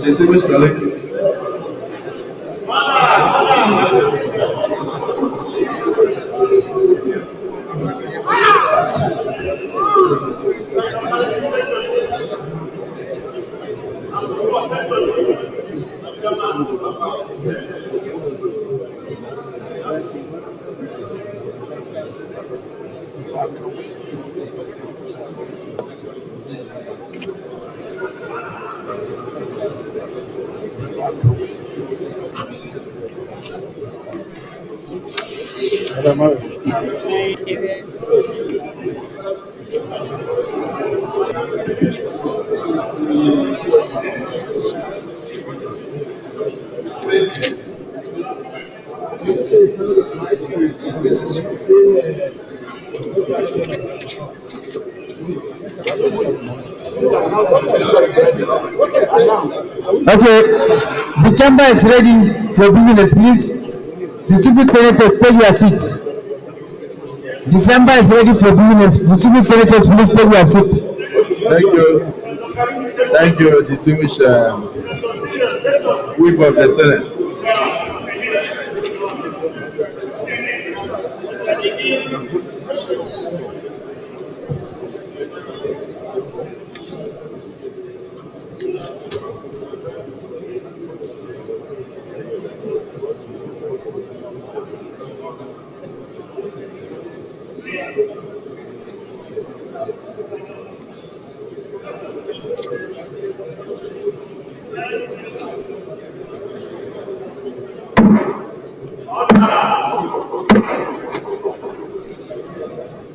Distinguished colleagues, Okay, the chamber is ready for business, please. Distinguished senators, take your seat. The chamber is ready for business. Distinguished senators, please take your seat. thank you. Thank you, distinguished whip of the Senate.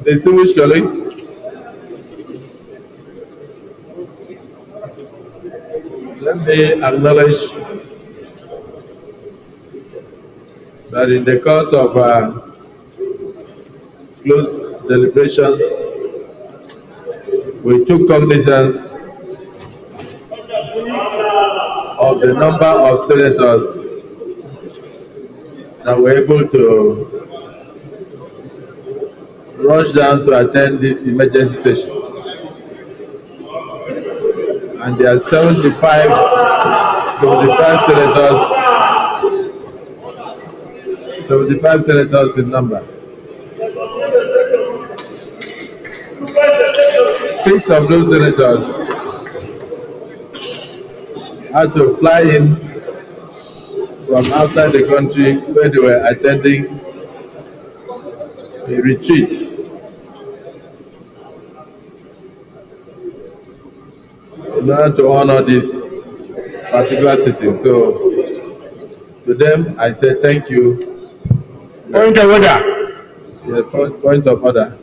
Distinguished colleagues, let me acknowledge that in the course of close deliberations, we took cognizance of the number of senators that were able to rush down to attend this emergency session. And there are 75 senators in number. 6 of those senators had to fly in from outside the country where they were attending a retreat in order to honor this particular sitting. So to them, I say thank you. Point of order. Yes, point of order.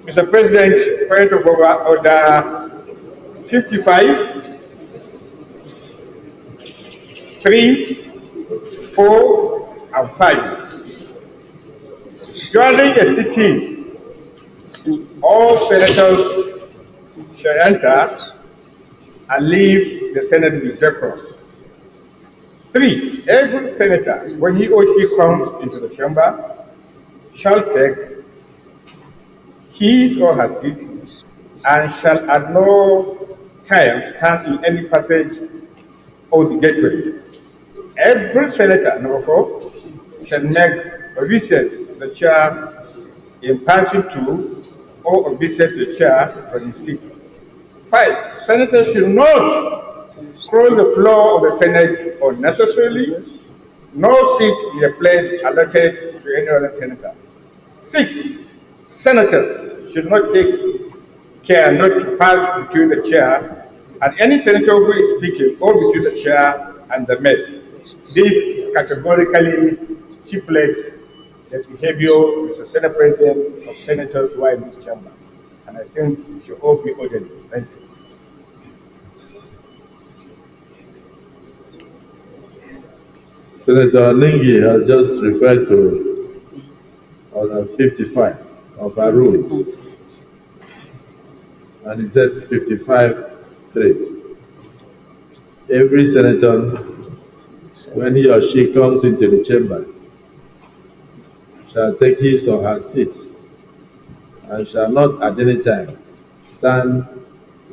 Mr. President, point of order 55, 3, 4, and 5. During a sitting, all senators shall enter and leave the Senate with decorum. 3, every senator, when he or she comes into the chamber, shall take his or her seat and shall at no time stand in any passage or the gateways. Every senator, number 4, shall make obeisance to the chair in passing to or obeisance to the chair from his seat. 5, senators should not cross the floor of the Senate unnecessarily, nor sit in a place allotted to any other senator. 6, senators should not take care not to pass between the chair and any senator who is speaking or between the chair and the mess. This categorically stipulates the behavior of the Senate President of senators who are in this chamber. And I think we should all be orderly. Thank you. Senator Lingi has just referred to Order 55 of our rules. And he said 55(3). Every senator, when he or she comes into the chamber, shall take his or her seat and shall not at any time stand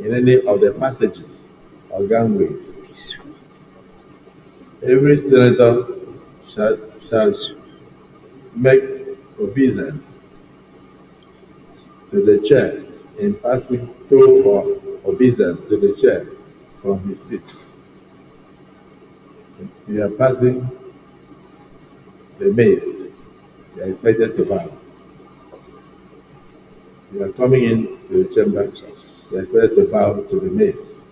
in any of the passages or gangways. Every senator shall make obeisance to the chair in passing to or obeisance to the chair from his seat. If you are passing the mace, you are expected to bow. You are coming into the chamber, you are expected to bow to the mace.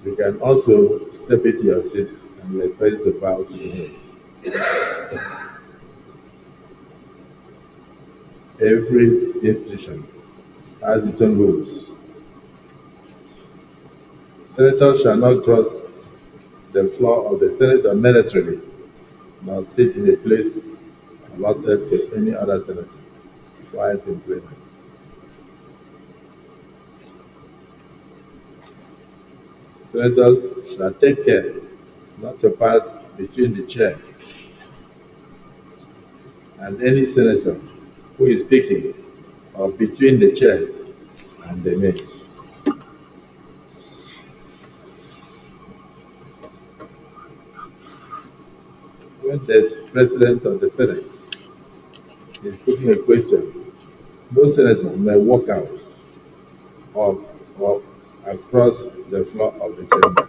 You can also step into your seat and you are expected to bow to the mace. Every institution has its own rules. Senators shall not cross the floor of the Senate unnecessarily, nor sit in a place allotted to any other senator twice in plenary. Senators shall take care not to pass between the chair and any senator who is speaking, or between the chair and the mace. When the President of the Senate is putting a question, no senator may walk out or across the floor of the chamber.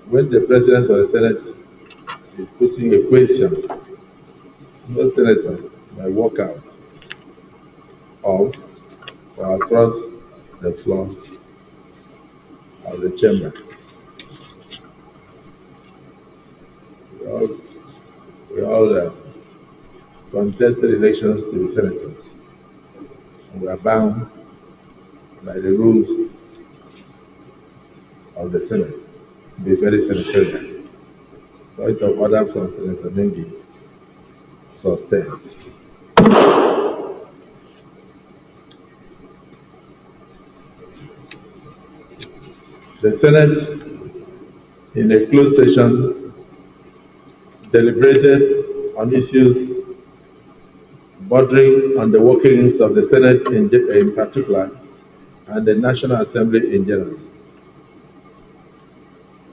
When the President of the Senate is putting a question, no senator may walk out of or across the floor of the chamber. We all contested elections to be senators. And we are bound by the rules of the Senate to be very senatorial. Point of order from Senator Mengi, sustained. The Senate, in a closed session, deliberated on issues bordering on the workings of the Senate in particular and the National Assembly in general.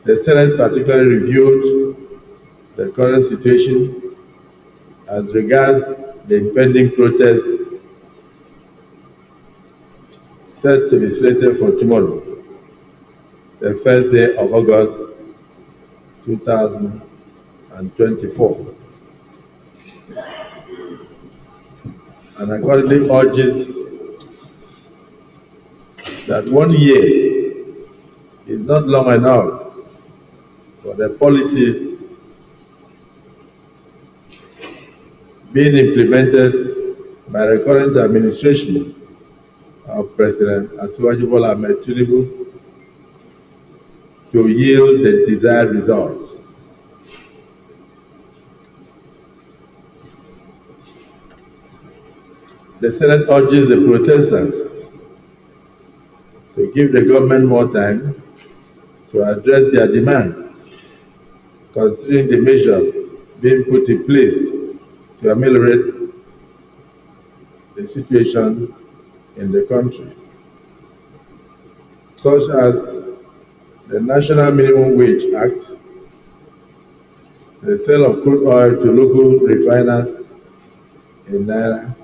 The Senate particularly reviewed the current situation as regards the impending protests set to be slated for tomorrow, the first day of August 2024, and accordingly urges that 1 year is not long enough for the policies being implemented by the current administration of President Asiwaju Bola Ahmed Tinubu to yield the desired results. The Senate urges the protesters to give the government more time to address their demands, considering the measures being put in place to ameliorate the situation in the country, such as the National Minimum Wage Act, the sale of crude oil to local refiners in Naira,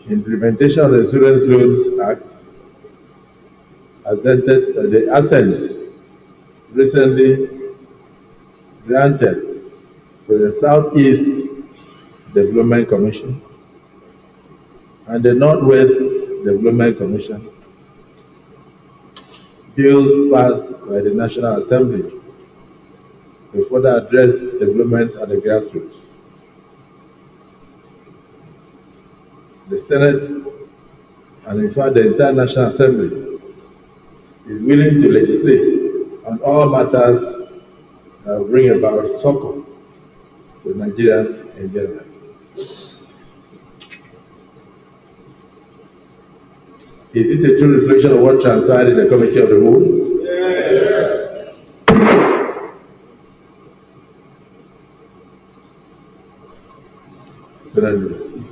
implementation of the Students' Loans Act, the assent recently granted to the Southeast Development Commission and the Northwest Development Commission, bills passed by the National Assembly to further address development at the grassroots. The Senate, and in fact the entire National Assembly, is willing to legislate on all matters that bring about succor to Nigerians in general. Is this a true reflection of what transpired in the Committee of the Whole? Yes. Senate.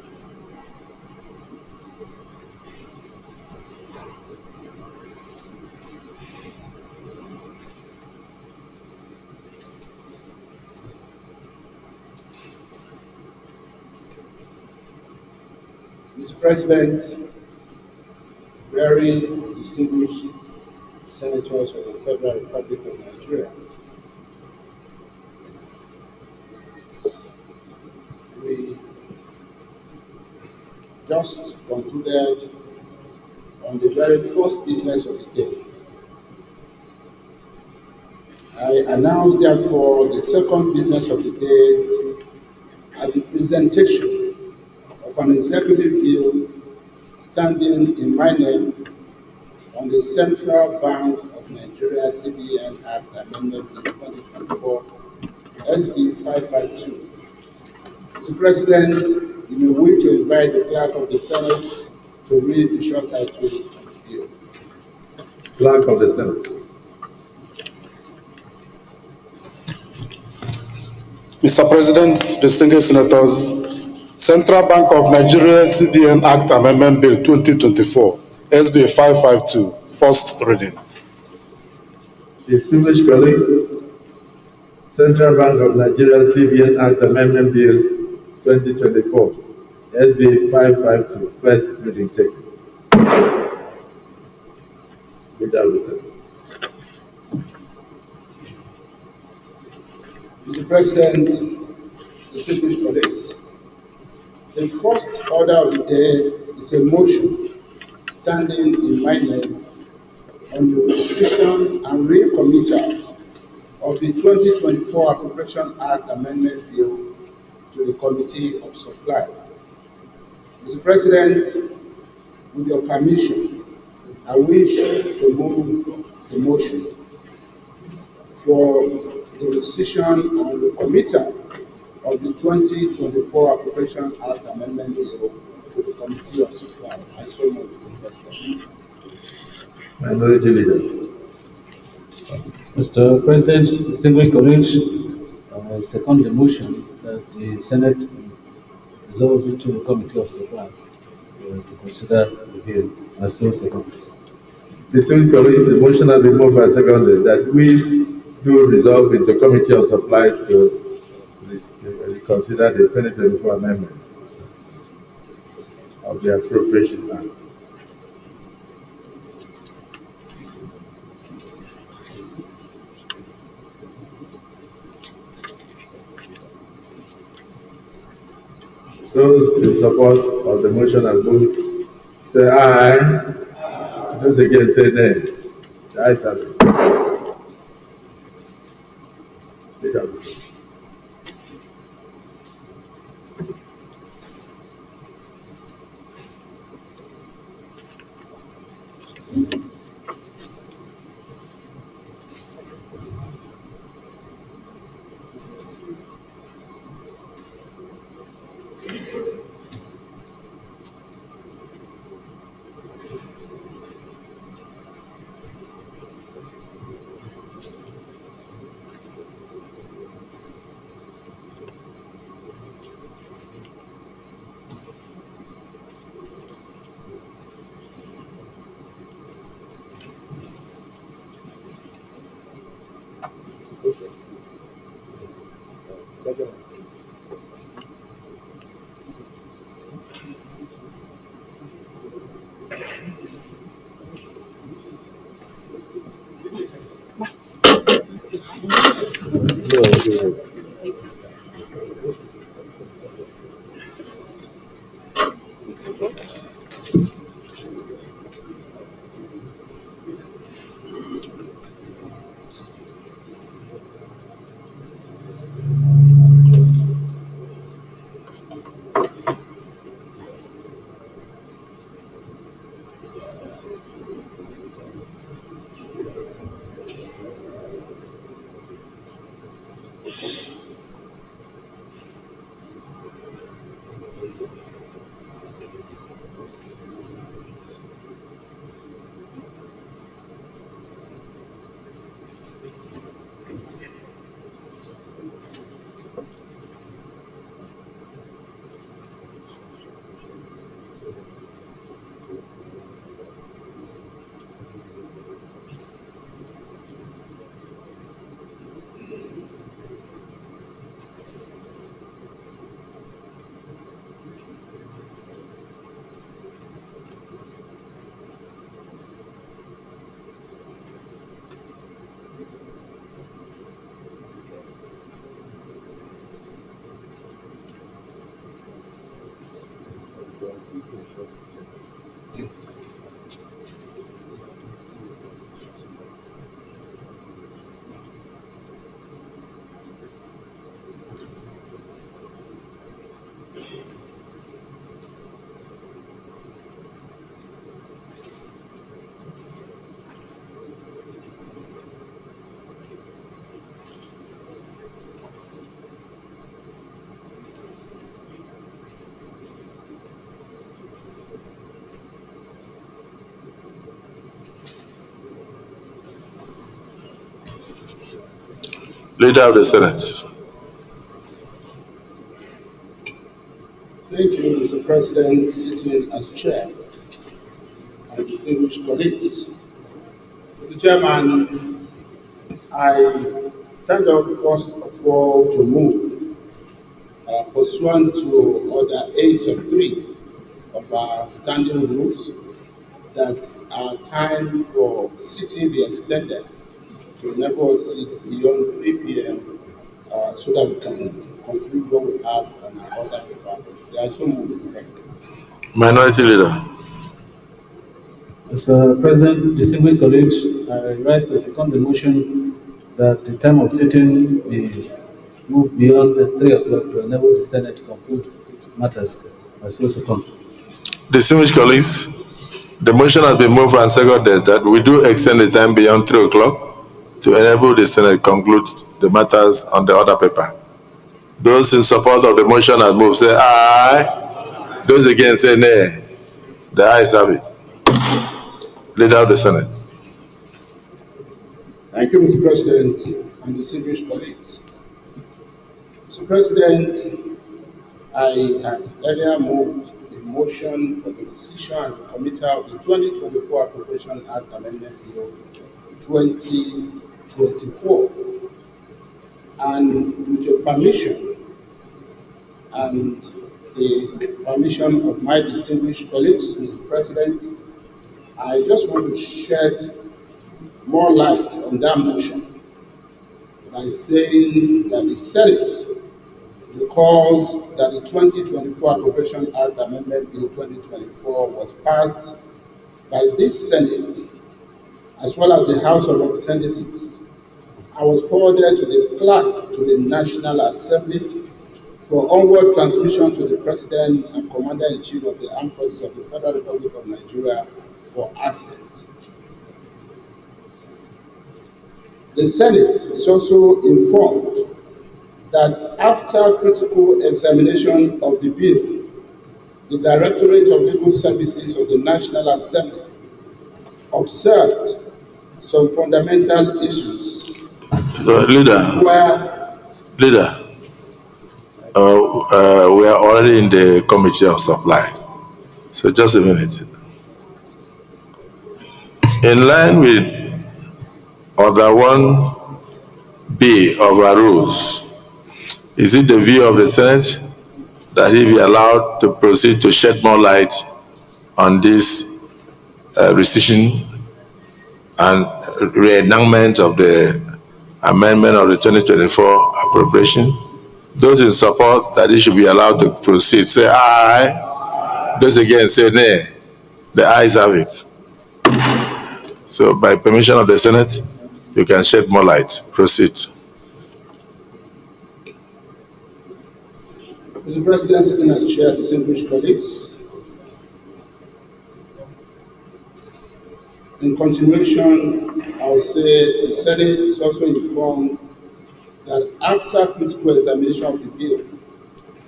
Mr. President, very distinguished senators of the Federal Republic of Nigeria, we just concluded on the very first business of the day. I announce, therefore, the second business of the day as the presentation of an executive bill standing in my name on the Central Bank of Nigeria CBN Act Amendment Bill 2024 SB 552. Mr. President, you may wish to invite the Clerk of the Senate to read the short title of the bill. Clerk of the Senate. Mr. President, distinguished senators, Central Bank of Nigeria CBN Act Amendment Bill 2024, SB 552, first reading. Distinguished colleagues, Central Bank of Nigeria CBN Act Amendment Bill 2024, SB 552, first reading taken. Leader of the Senate. Mr. President, distinguished colleagues, the first order of the day is a motion standing in my name on the rescission and recommittal of the 2024 Appropriation Act Amendment Bill to the Committee of Supply. Mr. President, with your permission, I wish to move the motion for the rescission and recommittal of the 2024 Appropriation Act Amendment Bill to the Committee of Supply. I so move, Mr. President. Minority Leader. Mr. President, distinguished colleagues, I second the motion that the Senate resolve into the Committee of Supply to consider the bill. I so second. Distinguished colleagues, the motion has been moved and seconded that we do resolve in the Committee of Supply to reconsider the 2024 amendment of the Appropriation Act. Those in support of the motion and vote say aye. Those against say nay. The ayes have it. Leader of the Senate. Leader of the Senate. Thank you, Mr. President, sitting as chair, and distinguished colleagues. Mr. Chairman, I stand up first of all to move, pursuant to Order 8 of our standing rules, that our time for sitting be extended to enable us sit beyond 3 p.m. So that we can conclude what we have on our order paper. There are so many, Mr. President. Minority Leader. Mr. President, distinguished colleagues, I rise to second the motion that the time of sitting be moved beyond 3 o'clock to enable the Senate to conclude its matters as so second. Distinguished colleagues, the motion has been moved and seconded that we do extend the time beyond 3 o'clock to enable the Senate to conclude the matters on the order paper. Those in support of the motion as moved say aye. Those against say nay. The ayes have it. Leader of the Senate. Thank you, Mr. President, and distinguished colleagues. Mr. President, I have earlier moved a motion for the decision and committal of the 2024 Appropriation Act Amendment Bill 2024. And with your permission and the permission of my distinguished colleagues, Mr. President, I just want to shed more light on that motion by saying that the Senate, because that the 2024 Appropriation Act Amendment Bill 2024 was passed by this Senate as well as the House of Representatives, I was forwarded to the clerk to the National Assembly for onward transmission to the President and Commander-in-Chief of the Armed Forces of the Federal Republic of Nigeria for assent. The Senate is also informed that after critical examination of the bill, the Directorate of Legal Services of the National Assembly observed some fundamental issues Leader, we are already in the Committee of Supply. So just a minute. In line with Order 1B of our rules, is it the view of the Senate that he be allowed to proceed to shed more light on this rescission and reenactment of the amendment of the 2024 appropriation? Those in support that it should be allowed to proceed, say aye. Those against say nay. The ayes have it. So by permission of the Senate, you can shed more light. Proceed. Mr. President, sitting as chair, distinguished colleagues, in continuation, I will say the Senate is also informed that after critical examination of the bill,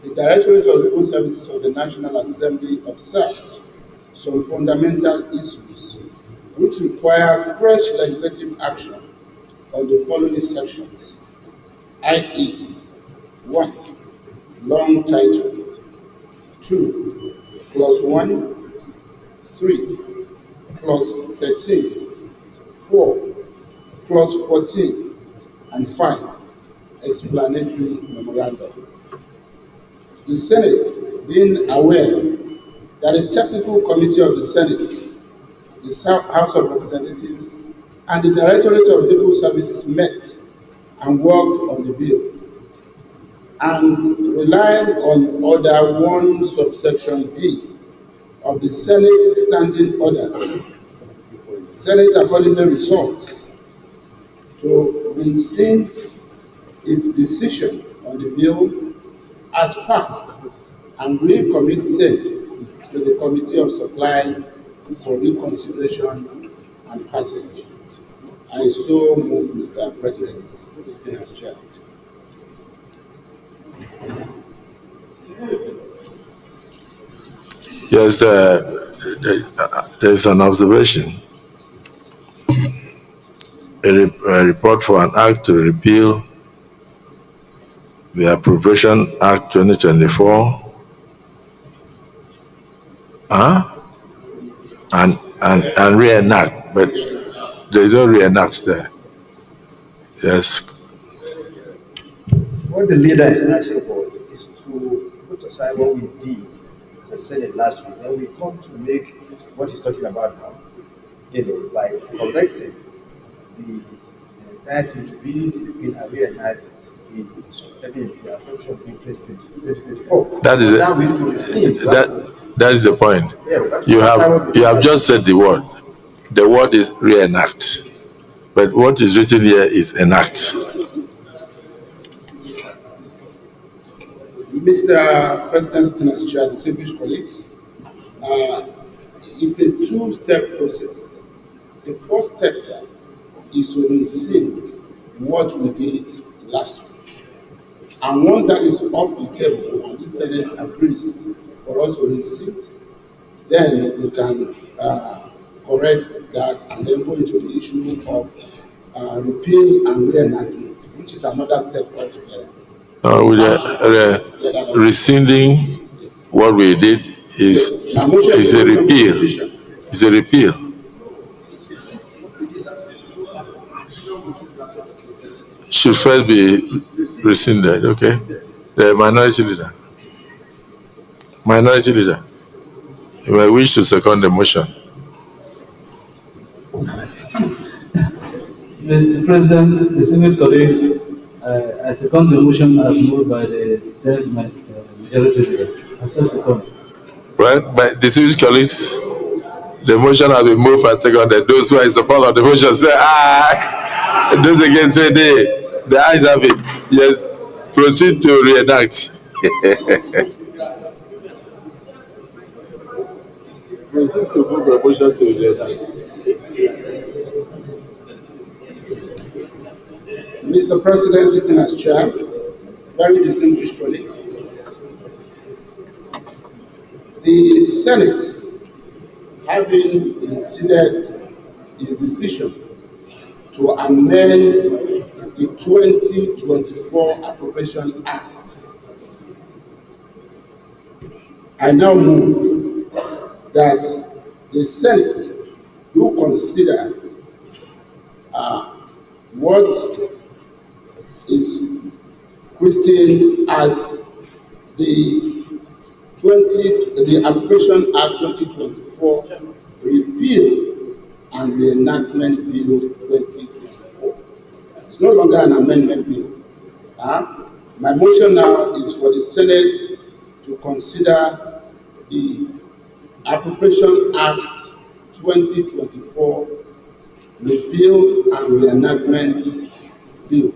the Directorate of Legal Services of the National Assembly observed some fundamental issues which require fresh legislative action on the following sections, i.e., 1. Long title, 2. Clause 1, 3. Clause 13, 4. Clause 14, and 5. Explanatory memorandum. The Senate, being aware that a technical committee of the Senate, the House of Representatives, and the Directorate of Legal Services met and worked on the bill, and relying on Order 1 subsection B of the Senate standing orders, Senate accordingly resolves to rescind its decision on the bill as passed and recommit same to the Committee of Supply for reconsideration and passage. I so move, Mr. President, sitting as chair. Yes, there's an observation. A report for an act to repeal the Appropriation Act 2024 and reenact, but there's no reenacts there. Yes. What the leader is asking for is to put aside what we did as I said it last week. Then we come to make what he's talking about now, by correcting the entire thing to be between and reenact the Appropriation Bill 2024. That is now we need to receive that is the point. Yeah, you have just said the word. The word is reenact, but what is written here is enact. Mr. President, sitting as chair, distinguished colleagues, it's a two-step process. The first step, sir, is to rescind what we did last week. And once that is off the table and the Senate agrees for us to rescind, then we can correct that and then go into the issue of repeal and reenactment, which is another step altogether. With rescinding what we did is a repeal. It's a repeal. Should first be rescinded, okay? The minority leader. Minority leader. You may wish to second the motion. Mr. President, distinguished colleagues, I second the motion as moved by the Senate majority leader. I so second. Right, by distinguished colleagues, the motion has been moved and seconded. Those who are in support of the motion say aye. And those against say nay. The ayes have it. Yes, proceed to reenact. Mr. President, sitting as chair, very distinguished colleagues, the Senate, having rescinded its decision to amend the 2024 Appropriation Act, I now move that the Senate do consider what is christened as the Appropriation Act 2024 Repeal and Reenactment Bill 2024. It's no longer an amendment bill. My motion now is for the Senate to consider the Appropriation Act 2024 Repeal and Reenactment Bill.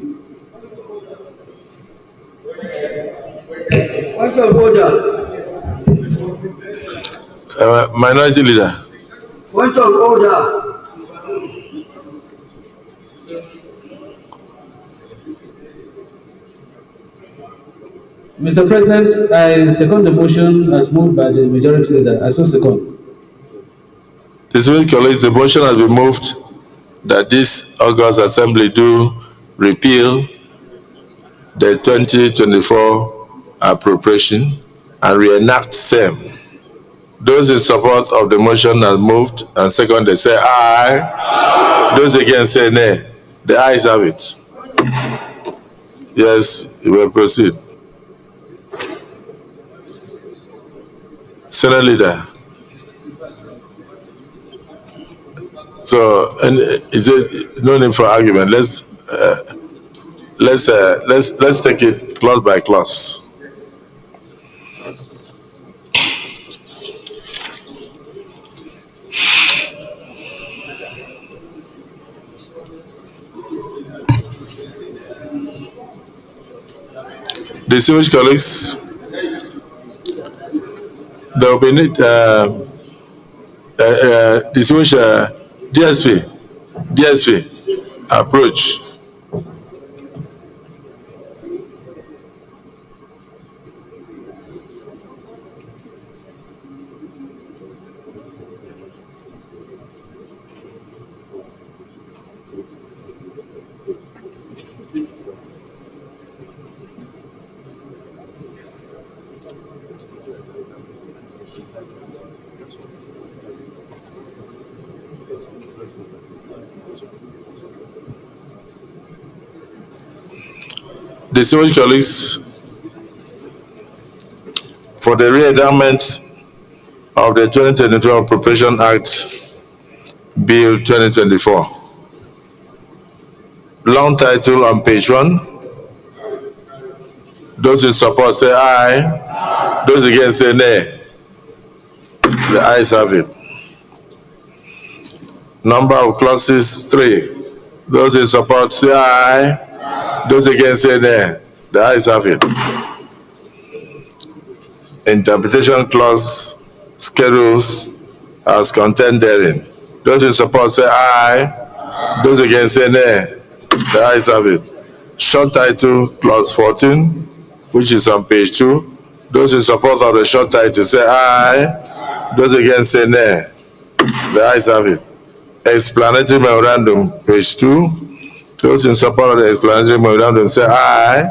Point of order. Minority leader. Point of order. Mr. President, I second the motion as moved by the majority leader. I so second. Distinguished colleagues, the motion has been moved that this August Assembly do repeal the 2024 appropriation and reenact same. Those in support of the motion have moved and second they say aye. Those against say nay. The ayes have it. Yes, you will proceed. Senate leader. So, and is it no need for argument? Let's take it clause by clause. Distinguished colleagues, there will be need distinguished DSP approach. Distinguished colleagues, for the re-endowment of the 2022 Appropriation Act Bill 2024. Long title on page 1. Those in support say aye. Those against say nay. The ayes have it. Number of clauses 3. Those in support say aye. Those against say nay. The ayes have it. Interpretation clause schedules as contained therein. Those in support say aye. Those against say nay. The ayes have it. Short title clause 14, which is on page 2. Those in support of the short title say aye. Those against say nay. The ayes have it. Explanatory memorandum, page 2. Those in support of the explanatory memorandum say aye.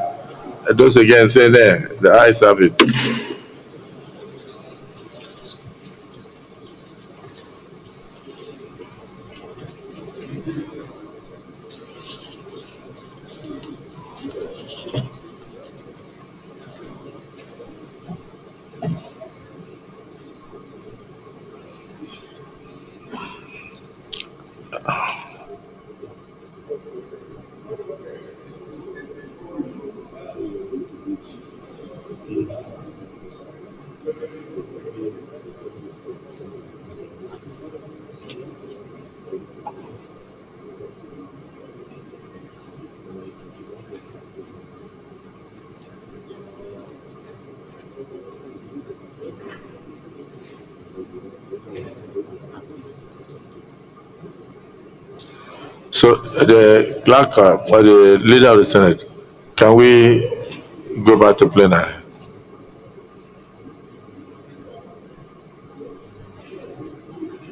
Those against say nay. The ayes have it. So the clerk or the leader of the Senate, can we go back to plenary?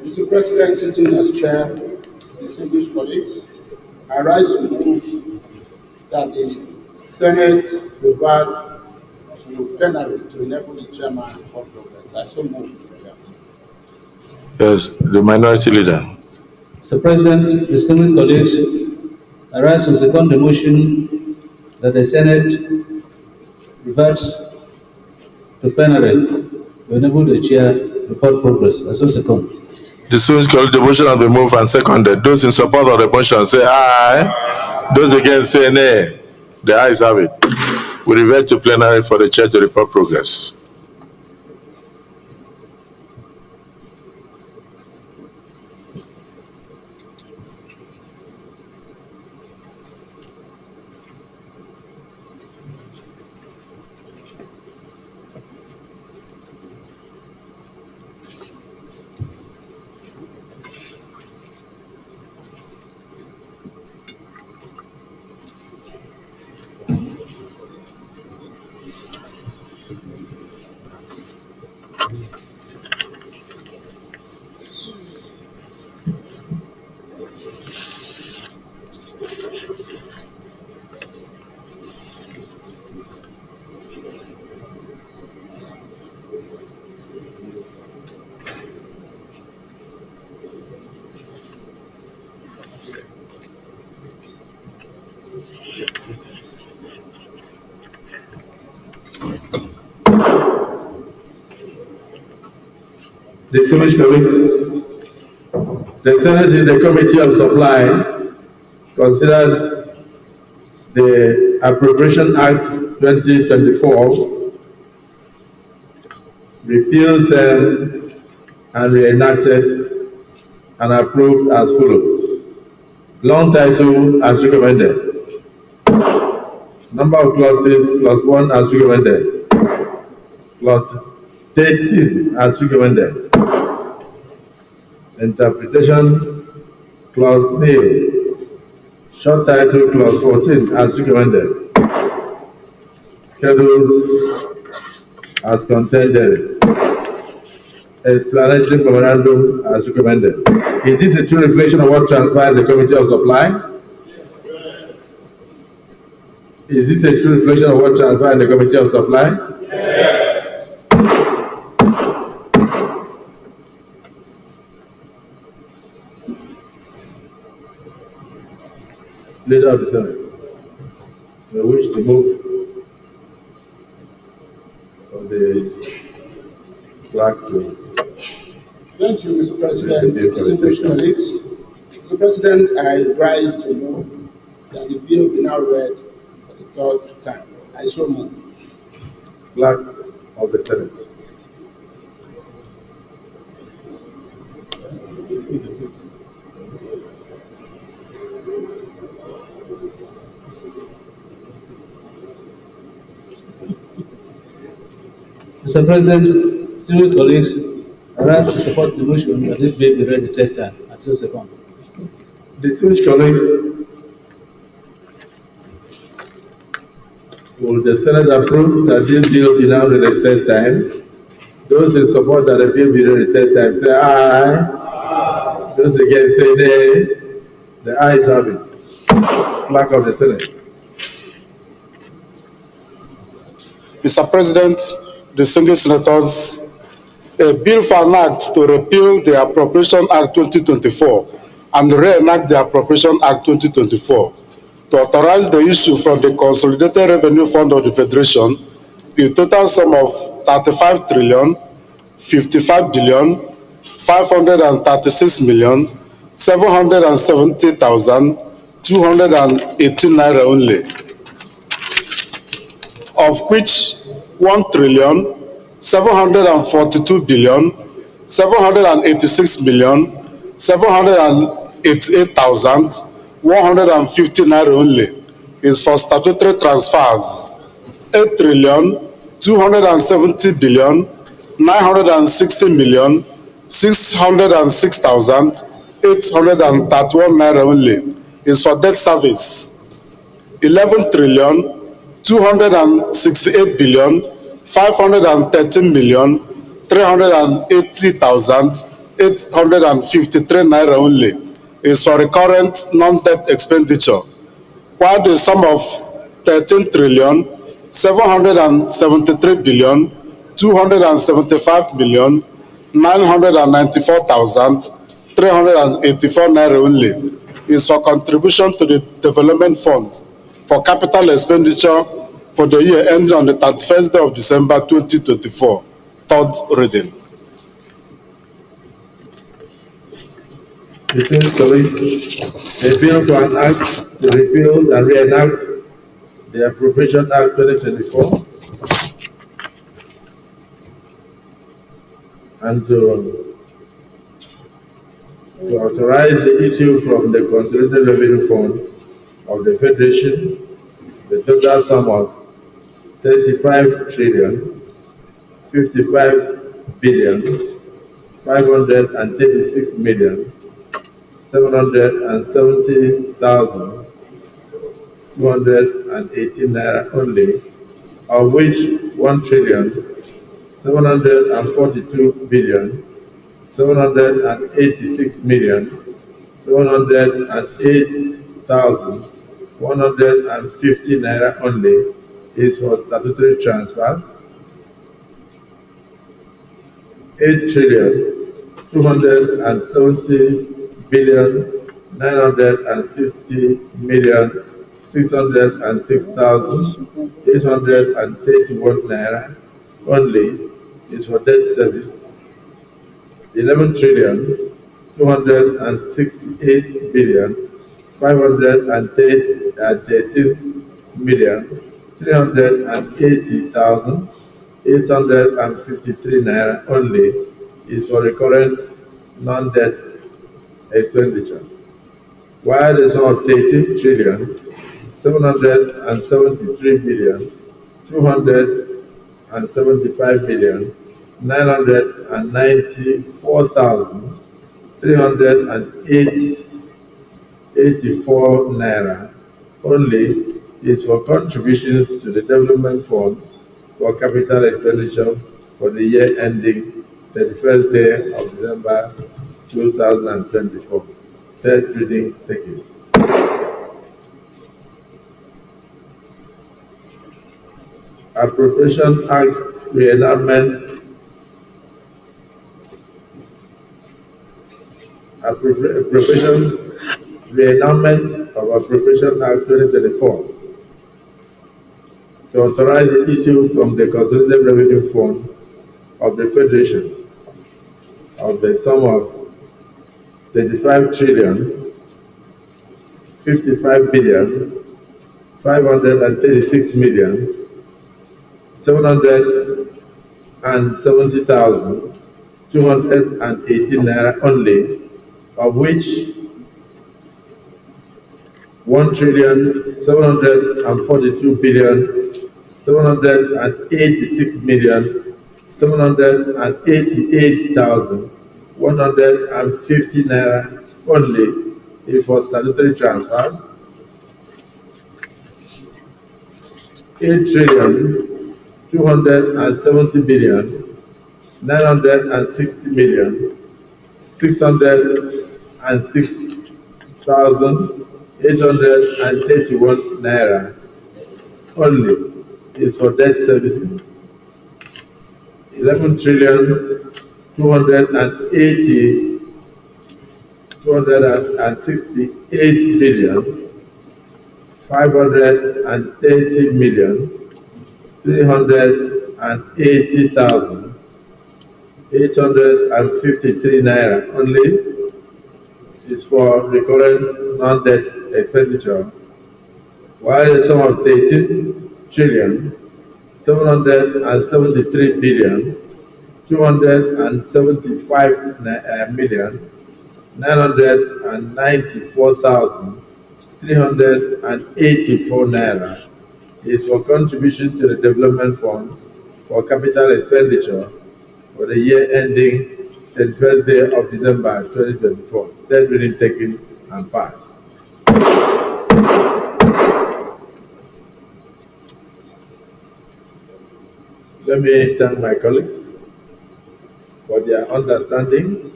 Mr. President, sitting as chair, distinguished colleagues, I rise to move that the Senate revert to plenary to enable the chairman of progress. I so move, Mr. Chairman. Yes, the minority leader. Mr. President, distinguished colleagues, I rise to second the motion that the Senate reverts to plenary to enable the chair report progress. I so second. Distinguished colleagues, the motion has been moved and seconded. Those in support of the motion say aye. Those against say nay. The ayes have it. We revert to plenary for the chair to report progress. Distinguished colleagues, the Senate in the Committee of Supply considered the Appropriation Act 2024 repeals and reenacted and approved as follows. Long title as recommended. Number of clauses, clause 1 as recommended. Clause 13 as recommended. Interpretation, clause nil. Short title, clause 14 as recommended. Schedules as contended. Explanatory memorandum as recommended. Is this a true reflection of what transpired in the Committee of Supply? Is this a true reflection of what transpired in the Committee of Supply? Leader of the Senate, I wish to move of the clerk to. Thank you, Mr. President. Distinguished colleagues. Mr. President, I rise to move that the bill be now read for the third time. I so move. Clerk of the Senate. Mr. President, distinguished colleagues, I rise to support the motion that this bill be read the third time. I so second. Distinguished colleagues, will the Senate approve that this bill be now read a third time? Those in support that the bill be read a third time say aye. Those against say nay. The ayes have it. Clerk of the Senate. Mr. President, distinguished senators, a bill for an act to repeal the Appropriation Act 2024 and reenact the Appropriation Act 2024 to authorize the issue from the Consolidated Revenue Fund of the Federation the total sum of 35 trillion 55 billion 536 million 770,218 naira only, of which 1 trillion 742 billion 786 million 788,150 naira only is for statutory transfers. 8 trillion 270 billion 960 million 606,831 naira only is for debt service. 11 trillion 268 billion 513 million 380,853 naira only is for recurrent non-debt expenditure, while the sum of 13 trillion 773 billion 275 million 994,384 naira only is for contribution to the development fund for capital expenditure for the year ending on the 31st day of December 2024. Third reading. Distinguished colleagues, a bill for an act to repeal and reenact the Appropriation Act 2024 and to authorize the issue from the Consolidated Revenue Fund of the Federation the total sum of 35 trillion 55 billion 536 million 770,218 naira only, of which 1 trillion 742 billion 786 million 708,150 naira only is for statutory transfers. 8 trillion 270 billion 960 million 606,831 naira only is for debt service. 11 trillion 268 billion 513 million 380,853 naira only is for recurrent non-debt expenditure, while the sum of 13 trillion 773 billion, 275 million, 994,384 naira only is for contributions to the development fund for capital expenditure for the year ending 31st day of December 2024. Third reading taken. Appropriation Act Reenactment. Appropriation Reenactment of Appropriation Act 2024 to authorize the issue from the Consolidated Revenue Fund of the Federation of the sum of 35 trillion 55 billion 536 million 770,218 naira only, of which 1,742 billion 786 million 788,150 naira only is for statutory transfers. 8,270 billion 960 million 606,831 naira only is for debt servicing. 11,268 billion 530 million 380,853 naira only is for recurrent non-debt expenditure, while the sum of 13 trillion 773 billion 275 million 994,384 naira is for contribution to the development fund for capital expenditure for the year ending 31st day of December 2024. Third reading taken and passed. Let me thank my colleagues for their understanding,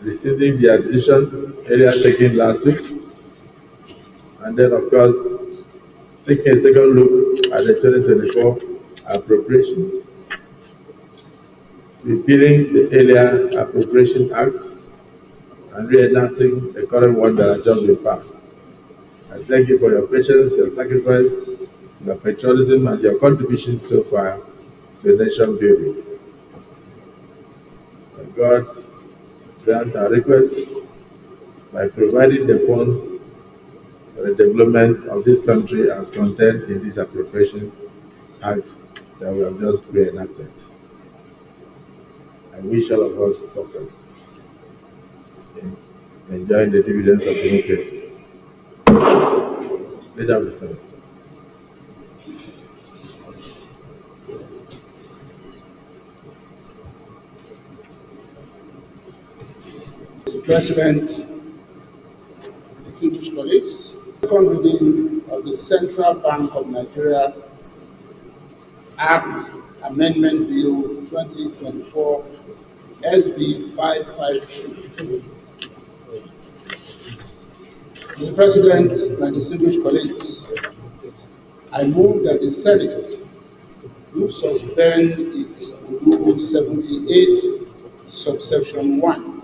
receiving their decision earlier taken last week, and then of course taking a second look at the 2024 appropriation, repealing the earlier Appropriation Act and reenacting the current one that has just been passed. I thank you for your patience, your sacrifice, your patriotism, and your contribution so far to the nation building. May God grant our request by providing the funds for the development of this country as contained in this Appropriation Act that we have just reenacted. I wish all of us success in enjoying the dividends of democracy. Leader of the Senate. Mr. President, distinguished colleagues, second reading of the Central Bank of Nigeria Act Amendment Bill 2024 SB 552. Mr. President, my distinguished colleagues, I move that the Senate do suspend its Rule 78, subsection 1,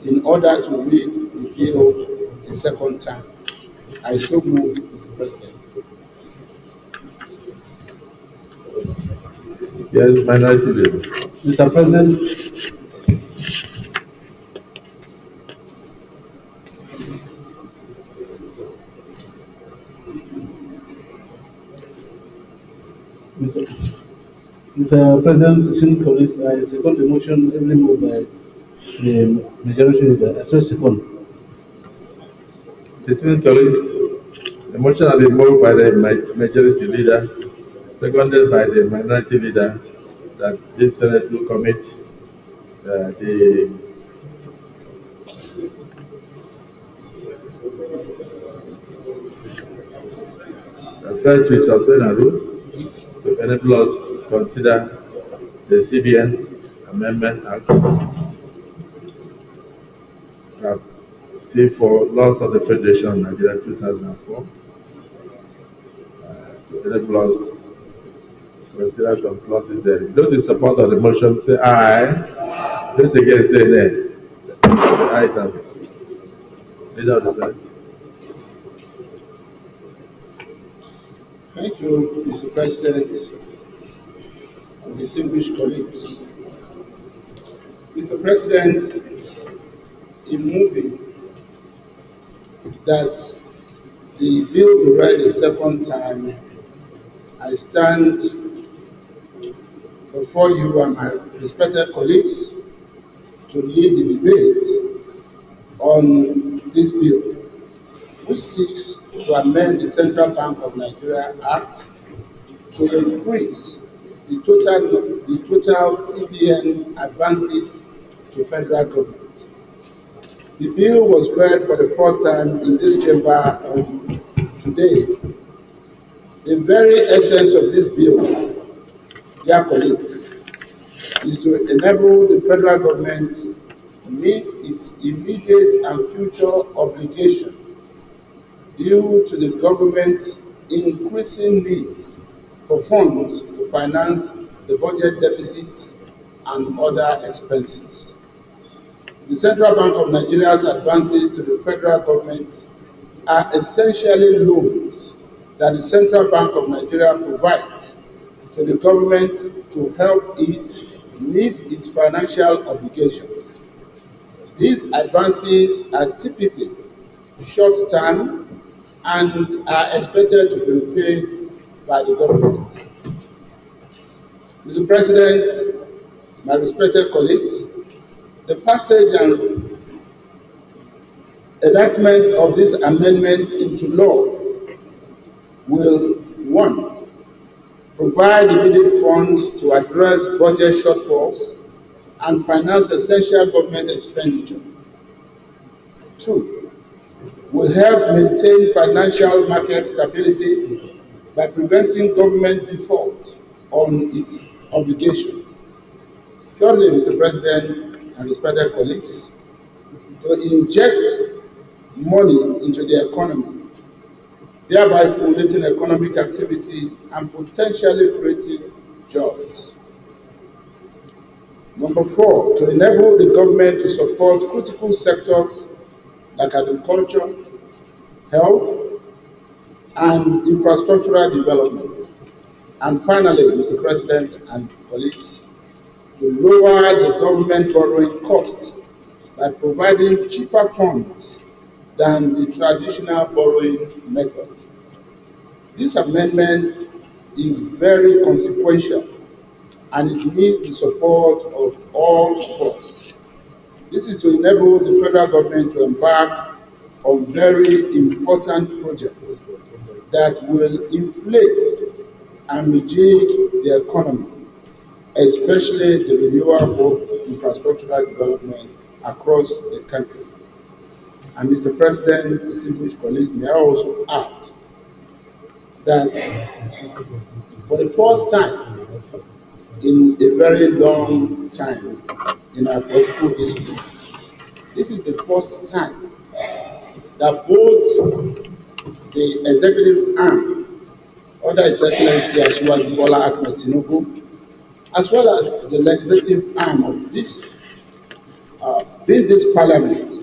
in order to read the bill a second time. I so move, Mr. President. Yes, Minority Leader. Mr. President, Mr. President, distinguished colleagues, I second the motion ably moved by the majority leader. I so second. Distinguished colleagues, The motion has been moved by the majority leader, seconded by the minority leader, that this Senate will commit the first we suspend our rules to enable us to consider the CBN Amendment Act, C4, Laws of the Federation of Nigeria 2004, to enable us to consider some clauses there. Those in support of the motion say aye. Those against say nay. The ayes have it. Leader of the Senate. Thank you, Mr. President and distinguished colleagues. Mr. President, in moving that the bill be read a second time, I stand before you and my respected colleagues to lead the debate on this bill, which seeks to amend the Central Bank of Nigeria Act to increase the total CBN advances to federal government. The bill was read for the first time in this chamber today. The very essence of this bill, dear colleagues, is to enable the federal government meet its immediate and future obligation due to the government's increasing needs for funds to finance the budget deficits and other expenses. The Central Bank of Nigeria's advances to the federal government are essentially loans that the Central Bank of Nigeria provides to the government to help it meet its financial obligations. These advances are typically short-term and are expected to be repaid by the government. Mr. President, my respected colleagues, the passage and enactment of this amendment into law will, 1, provide immediate funds to address budget shortfalls and finance essential government expenditure. 2, will help maintain financial market stability by preventing government default on its obligation. Thirdly, Mr. President and respected colleagues, to inject money into the economy, thereby stimulating economic activity and potentially creating jobs. Number 4, to enable the government to support critical sectors like agriculture, health, and infrastructural development. And finally, Mr. President and colleagues, to lower the government borrowing costs by providing cheaper funds than the traditional borrowing method. This amendment is very consequential and it needs the support of all of us. This is to enable the federal government to embark on very important projects that will inflate and rejig the economy, especially the renewable infrastructural development across the country. And Mr. President, distinguished colleagues, may I also add that for the first time in a very long time in our political history, this is the first time that both the executive arm, under His Excellency Asiwaju Bola Ahmed Tinubu, as well as the legislative arm of this, being this parliament,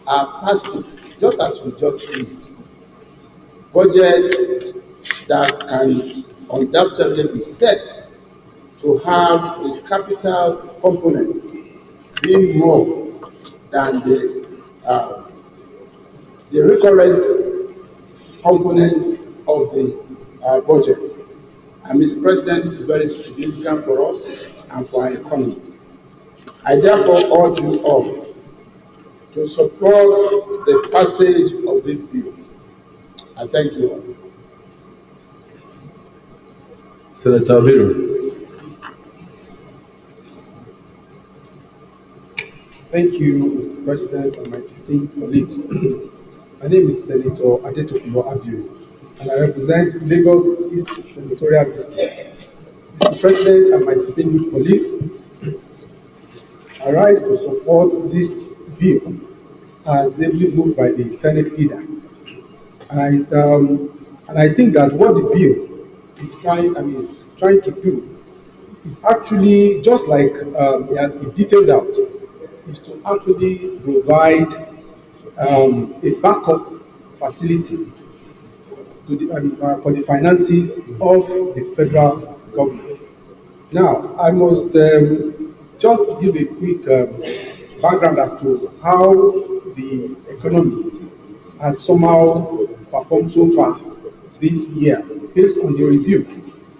are passing, just as we just did, budget that can undoubtedly be said to have the capital component being more than the recurrent component of the budget. And Mr. President, this is very significant for us and for our economy. I therefore urge you all to support the passage of this bill. I thank you all. Senator Biru. Thank you, Mr. President, and my distinguished colleagues. My name is Senator Adetokunbo Abiru, and I represent Lagos East Senatorial District. Mr. President and my distinguished colleagues, I rise to support this bill as ably moved by the Senate leader. And I think that what the bill is trying to do is actually just like it detailed out, is to actually provide a backup facility to for the finances of the federal government. Now, I must just give a quick background as to how the economy has somehow performed so far this year based on the review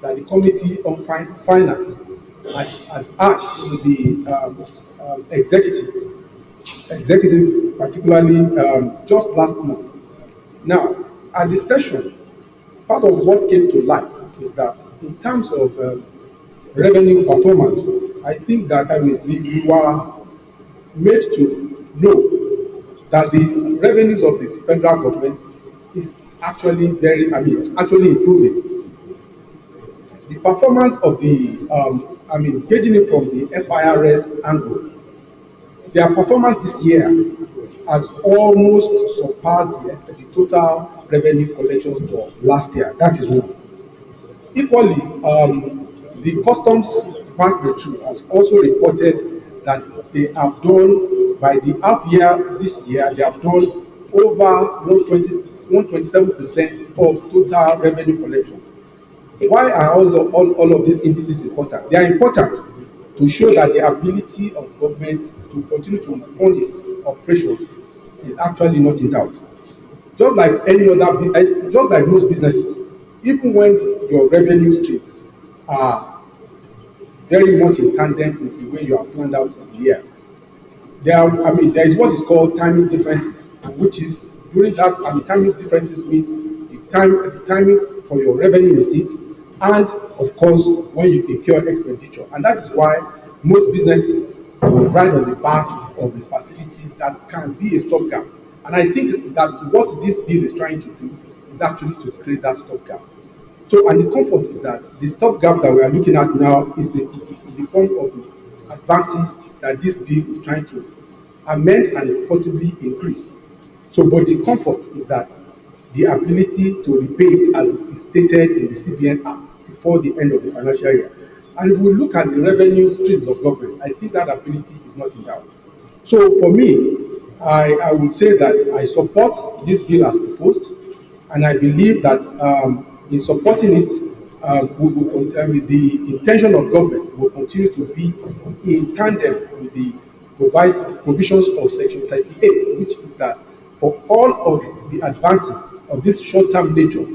that the Committee on Finance has had with the executive, particularly just last month. Now, at the session, part of what came to light is that in terms of revenue performance, I think that we were made to know that the revenues of the federal government is actually it's actually improving. The performance of the, getting it from the FIRS angle, their performance this year has almost surpassed the total revenue collections for last year. That is one. Equally, the Customs Department too has also reported that they have done, by the half year this year, they have done over 127% of total revenue collections. Why are all of these indices important? They are important to show that the ability of government to continue to fund its operations is actually not in doubt. Just like any other, just like most businesses, even when your revenue streams are very much in tandem with the way you are planned out in the year, there is what is called timing differences, and which is during that. Timing differences means the timing for your revenue receipts, and of course when you incur expenditure, and that is why most businesses will ride on the back of this facility that can be a stopgap. And I think that what this bill is trying to do is actually to create that stopgap. So, and the comfort is that the stopgap that we are looking at now is in the form of the advances that this bill is trying to amend and possibly increase. So, but the comfort is that the ability to repay it as it is stated in the CBN Act before the end of the financial year. And if we look at the revenue streams of government, I think that ability is not in doubt. So for me, I would say that I support this bill as proposed, and I believe that in supporting it, the intention of government will continue to be in tandem with the provisions of Section 38, which is that for all of the advances of this short-term nature,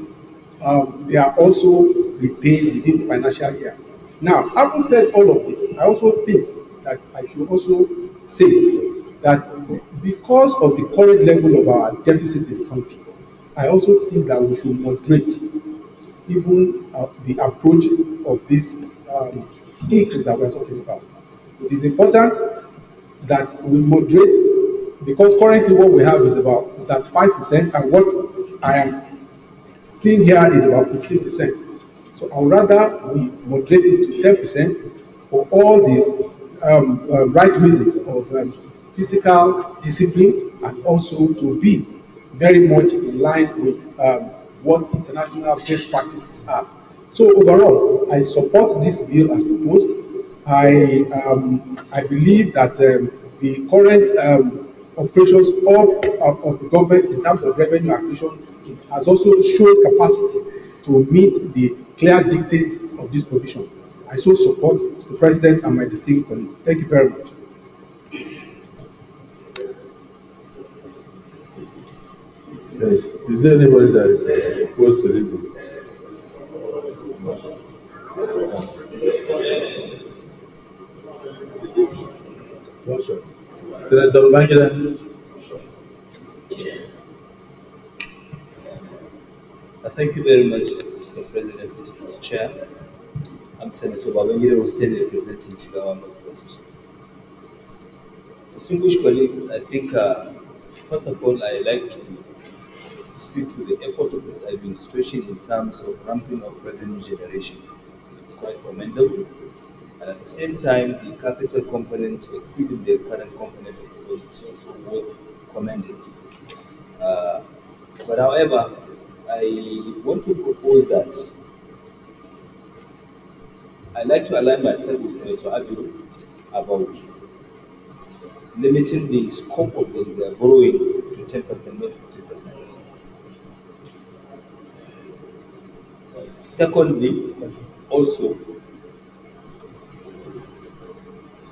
they are also repaid within the financial year. Now, having said all of this, I also think that I should also say that because of the current level of our deficit in the country, I also think that we should moderate even the approach of this increase that we're talking about. It is important that we moderate, because currently what we have is at 5%, and what I am seeing here is about 15%. So I would rather we moderate it to 10% for all the right reasons of physical discipline, and also to be very much in line with what international best practices are. So overall, I support this bill as proposed. I believe that the current operations of the government in terms of revenue acquisition has also shown capacity to meet the clear dictates of this provision. I so support Mr. President and my distinguished colleagues. Thank you very much. Yes. Is there anybody that is opposed to this bill? Senator Bangida. Thank you very much, Mr. President, City Council Chair. I'm Senator Babangida Hussein, representing Jigawa Northwest. Distinguished colleagues, I think, first of all, I like to speak to the effort of this administration in terms of ramping up revenue generation. It's quite commendable. And at the same time, the capital component exceeding the current component of the budget is also worth commending. But however, I want to propose that I like to align myself with Senator Abiru about limiting the scope of the borrowing to 10%, not 15%. Secondly, also,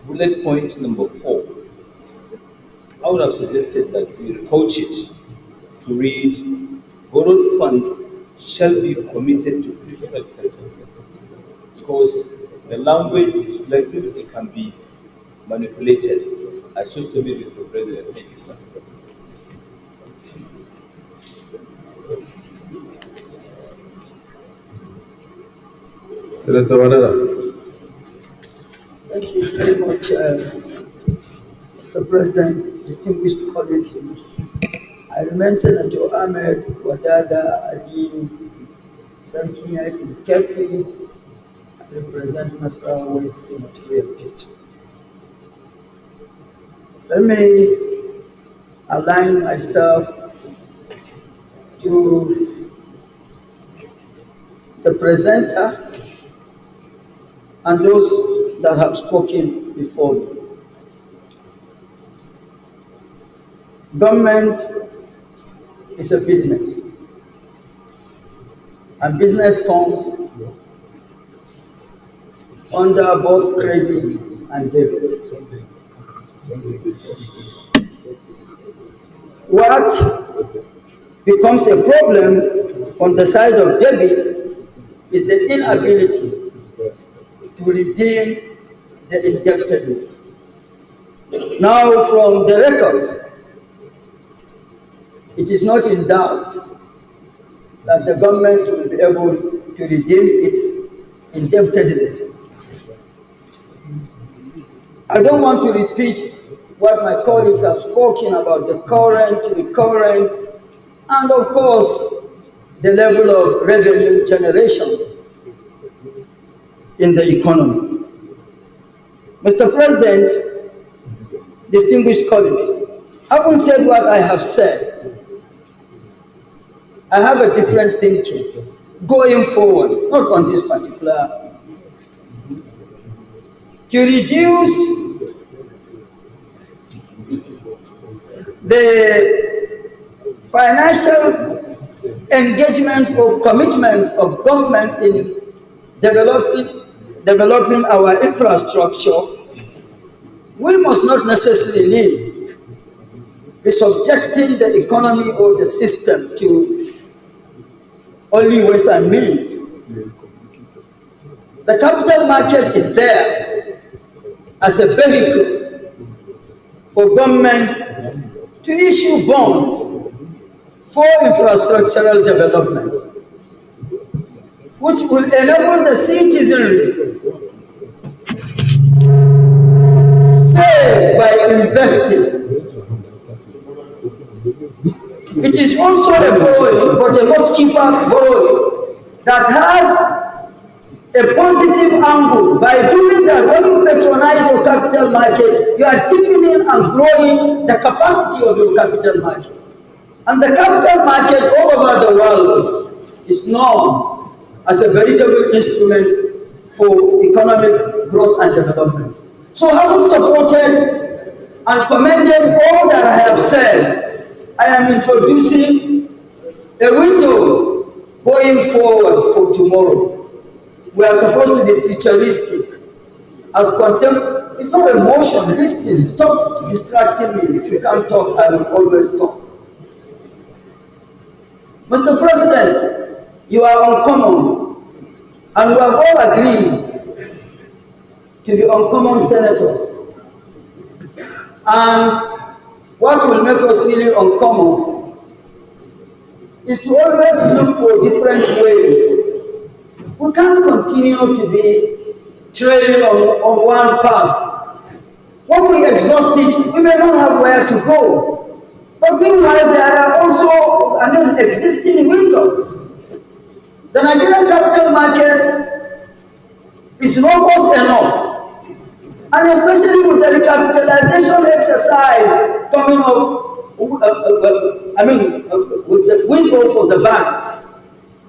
bullet point number 4, I would have suggested that we recouch it to read, borrowed funds shall be committed to critical sectors, because the language is flexible, it can be manipulated. I so submit, Mr. President. Thank you, sir. Senator Wadada. Thank you very much, Mr. President, distinguished colleagues. I remain Senator Ahmed Wadada Ali Sarki Yakin Kefi. I represent Nasarawa West Senatorial District. Let me align myself to the presenter and those that have spoken before me. Government is a business, and business comes under both credit and debit. What becomes a problem on the side of debit is the inability to redeem the indebtedness. Now, from the records, it is not in doubt that the government will be able to redeem its indebtedness. I don't want to repeat what my colleagues have spoken about the current, recurrent, and of course, the level of revenue generation in the economy. Mr. President, distinguished colleagues, having said what I have said, I have a different thinking going forward, not on this particular, to reduce the financial engagements or commitments of government in developing our infrastructure. We must not necessarily be subjecting the economy or the system to only ways and means. The capital market is there as a vehicle for government to issue bonds for infrastructural development, which will enable the citizenry save by investing. It is also a borrowing, but a much cheaper borrowing that has a positive angle. By doing that, when you patronize your capital market, you are deepening and growing the capacity of your capital market. And the capital market all over the world is known as a veritable instrument for economic growth and development. So having supported and commended all that I have said, I am introducing a window going forward for tomorrow. We are supposed to be futuristic. As contempt, it's not a motion. Listen, stop distracting me. If you can't talk, I will always talk. Mr. President, you are uncommon, and we have all agreed to be uncommon senators. And what will make us really uncommon is to always look for different ways. We can't continue to be trailing on one path. When we exhaust it, we may not have where to go. But meanwhile, there are also, existing windows. The Nigerian capital market is robust enough, and especially with the recapitalization exercise coming up, with the window for the banks,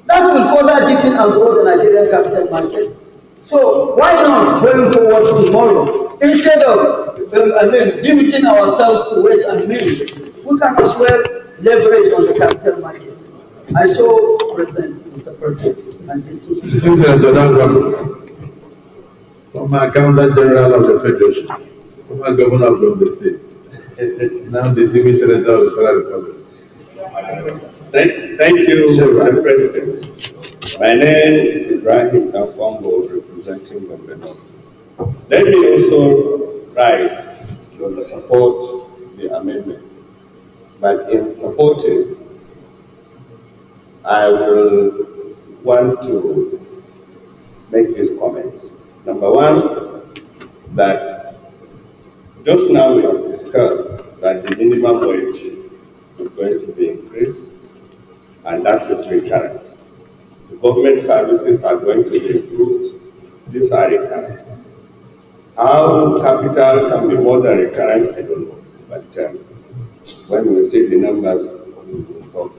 that will further deepen and grow the Nigerian capital market. So why not going forward tomorrow, instead of limiting ourselves to ways and means, we can as well leverage on the capital market. I so present, Mr. President, and distinguished. Senator Dangwa, former Accountant General of the Federation, former Governor of Gombe State, now the Distinguished Senator of the Federal Republic. Thank you, Mr. President. My name is Ibrahim Dankwambo, representing Gombe North. Let me also rise to support the amendment. But in supporting, I will want to make these comments. Number one, that just now we have discussed that the minimum wage is going to be increased, and that is recurrent. The government services are going to be improved. These are recurrent. How capital can be more than recurrent, I don't know. But when we see the numbers, we will talk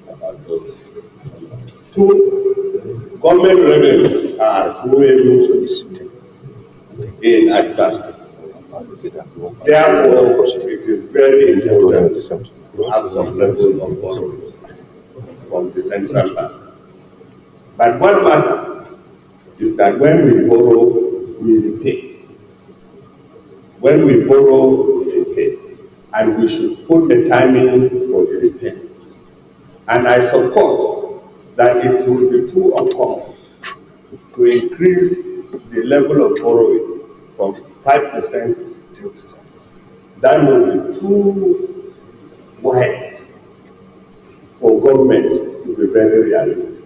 about those numbers. Two, government revenues are moving in advance. Therefore, it is very important to have some level of borrowing from the central bank. But what matters is that when we borrow, we repay. When we borrow, we repay. And we should put a timing for the repayment. And I support that it will be too uncommon to increase the level of borrowing from 5% to 15%. That will be too wide for government to be very realistic.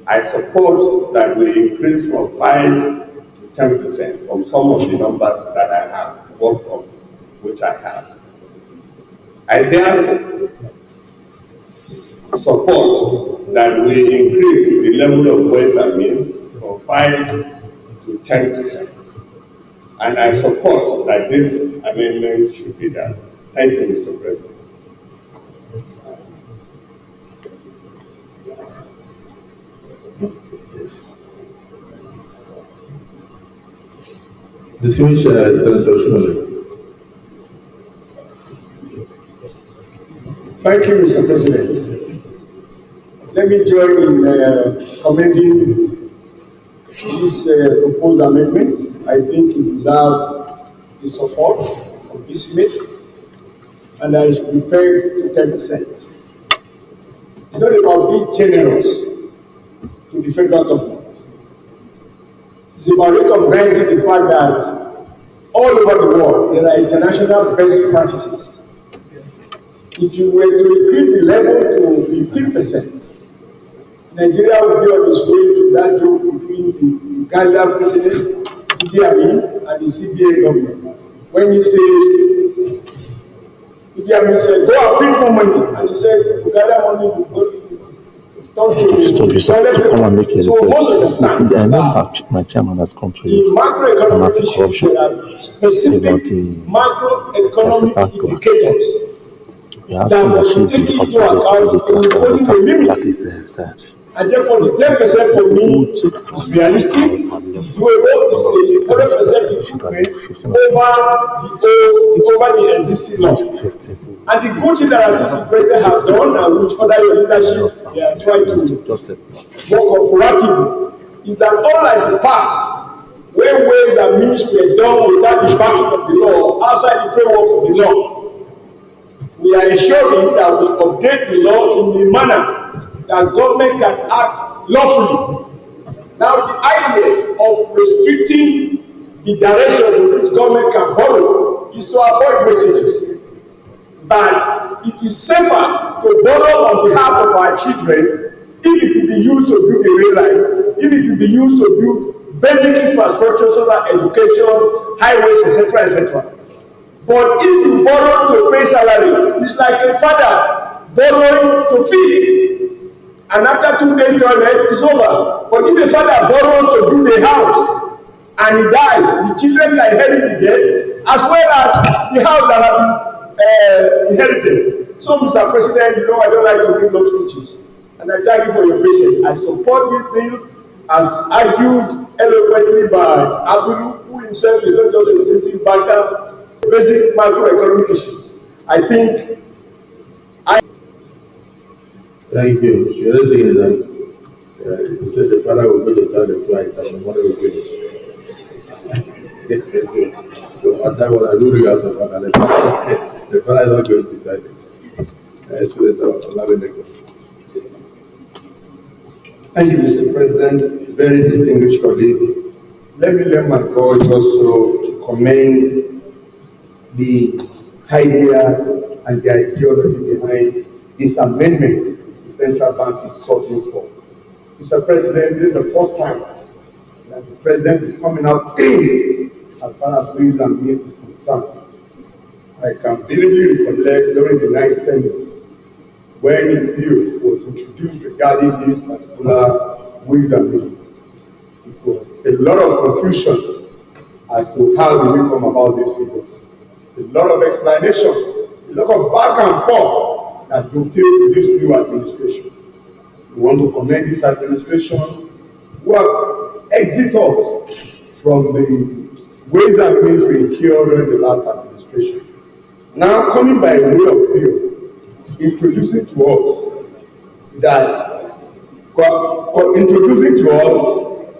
I support that we increase from 5 to 10% from some of the numbers that I have worked on, which I have. I therefore support that we increase the level of ways and means from 5 to 10%. And I support that this amendment should be done. Thank you, Mr. President. Yes. Distinguished Senator Shumale. Thank you, Mr. President. Let me join in commending this proposed amendment. I think it deserves the support of this Senate, and I should be paid to 10%. It's not about being generous to the federal government. It's about recognizing the fact that all over the world there are international best practices. If you were to increase the level to 15%, Nigeria will be on its way to that joke between the Uganda president, Idi Amin, and the CBA government. When he says, Idi Amin said, go and print more money. And he said, Uganda money will go to so most of the time, my chairman has come to in macroeconomic issues, there are specific macroeconomic indicators that will take into account imposing a limit. And therefore, the 10% for me is realistic, is doable, is a 100% improvement over the existing laws. And the good thing that I think the president has done, and which under your leadership they are trying to work cooperatively, is that unlike the past, where ways and means were done without the backing of the law, outside the framework of the law, we are ensuring that we update the law in a manner that government can act lawfully. Now, the idea of restricting the direction in which government can borrow is to avoid wastages. But it is safer to borrow on behalf of our children if it will be used to build a rail line, if it will be used to build basic infrastructure, so that education, highways, etc., etc. But if you borrow to pay salary, it's like a father borrowing to feed. And after 2 days toilet, it's over. But if a father borrows to build a house and he dies, the children can inherit the debt as well as the house that have been inherited. So, Mr. President, you know I don't like to read long speeches. And I thank you for your patience. I support this bill as argued eloquently by Abiru, who himself is not just a citizen banker, basic macroeconomic issues. I think Thank you. The other thing is that you said the father will go to toilet twice and the mother will finish. So on that one, I rule you out of that. The father is not going to toilet. So allow it to go. Thank you, Mr. President. Very distinguished colleague. Let me lend my voice also to commend the idea and the ideology behind this amendment the Central Bank is sorting for. Mr. President, this is the first time that the President is coming out clean as far as ways and means is concerned. I can vividly recollect during the 9th Senate when a bill was introduced regarding this particular ways and means. It was a lot of confusion as to how do we come about these figures. A lot of explanation, a lot of back and forth that dovetailed to this new administration. We want to commend this administration who have exited us from the ways and means we incurred during the last administration. Now coming by way of bill, introducing to us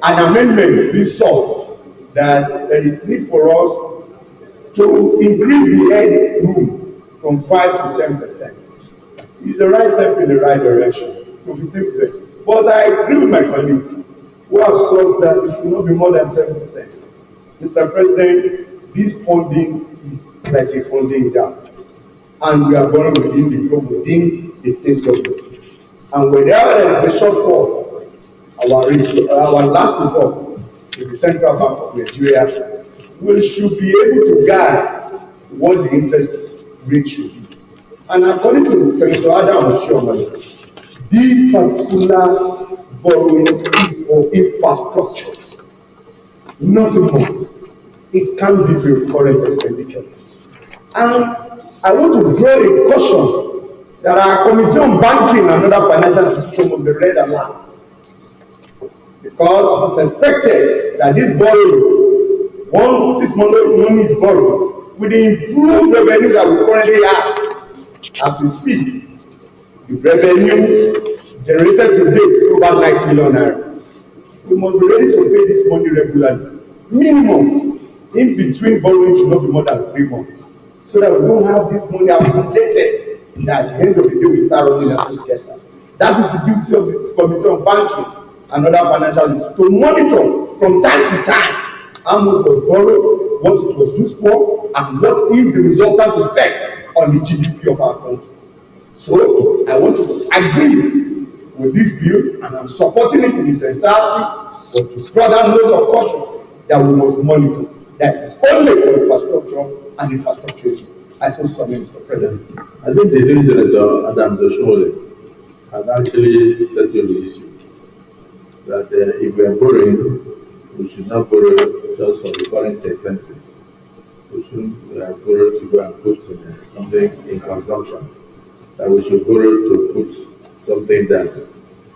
an amendment of this sort, that there is need for us to increase the headroom from 5 to 10%. It's the right step in the right direction to 15%. But I agree with my colleague who have said that it should not be more than 10%. Mr. President, this funding is like a funding gap, and we are borrowing within the group, within the same government. And whenever there is a shortfall, our last resort to the Central Bank of Nigeria, we should be able to guide what the interest rate should be. And according to Senator Adam Oshiomhole, this particular borrowing is for infrastructure, nothing more. It can't be for current expenditure. And I want to draw a caution that our Committee on Banking and Other Financial Institutions will be read alert, because it is expected that this borrowing, once this money is borrowed, with the improved revenue that we currently have, as we speak, the revenue generated to date is over 9 trillion naira. We must be ready to pay this money regularly. Minimum, in between borrowing should not be more than 3 months, so that we don't have this money accumulated, that at the end of the day we start running at this together. That is the duty of the Committee on Banking and Other Financial Institutions, to monitor from time to time how much was borrowed, what it was used for, and what is the resultant effect on the GDP of our country. So I want to agree with this bill, and I'm supporting it in its entirety, but to draw that note of caution that we must monitor. That is only for infrastructure and infrastructure. I so submit, Mr. President. I think the same Senator Adam Oshiomhole has actually settled the issue that if we are borrowing, we should not borrow just for the current expenses. We shouldn't borrow to go and put something in consumption. That we should borrow to put something down,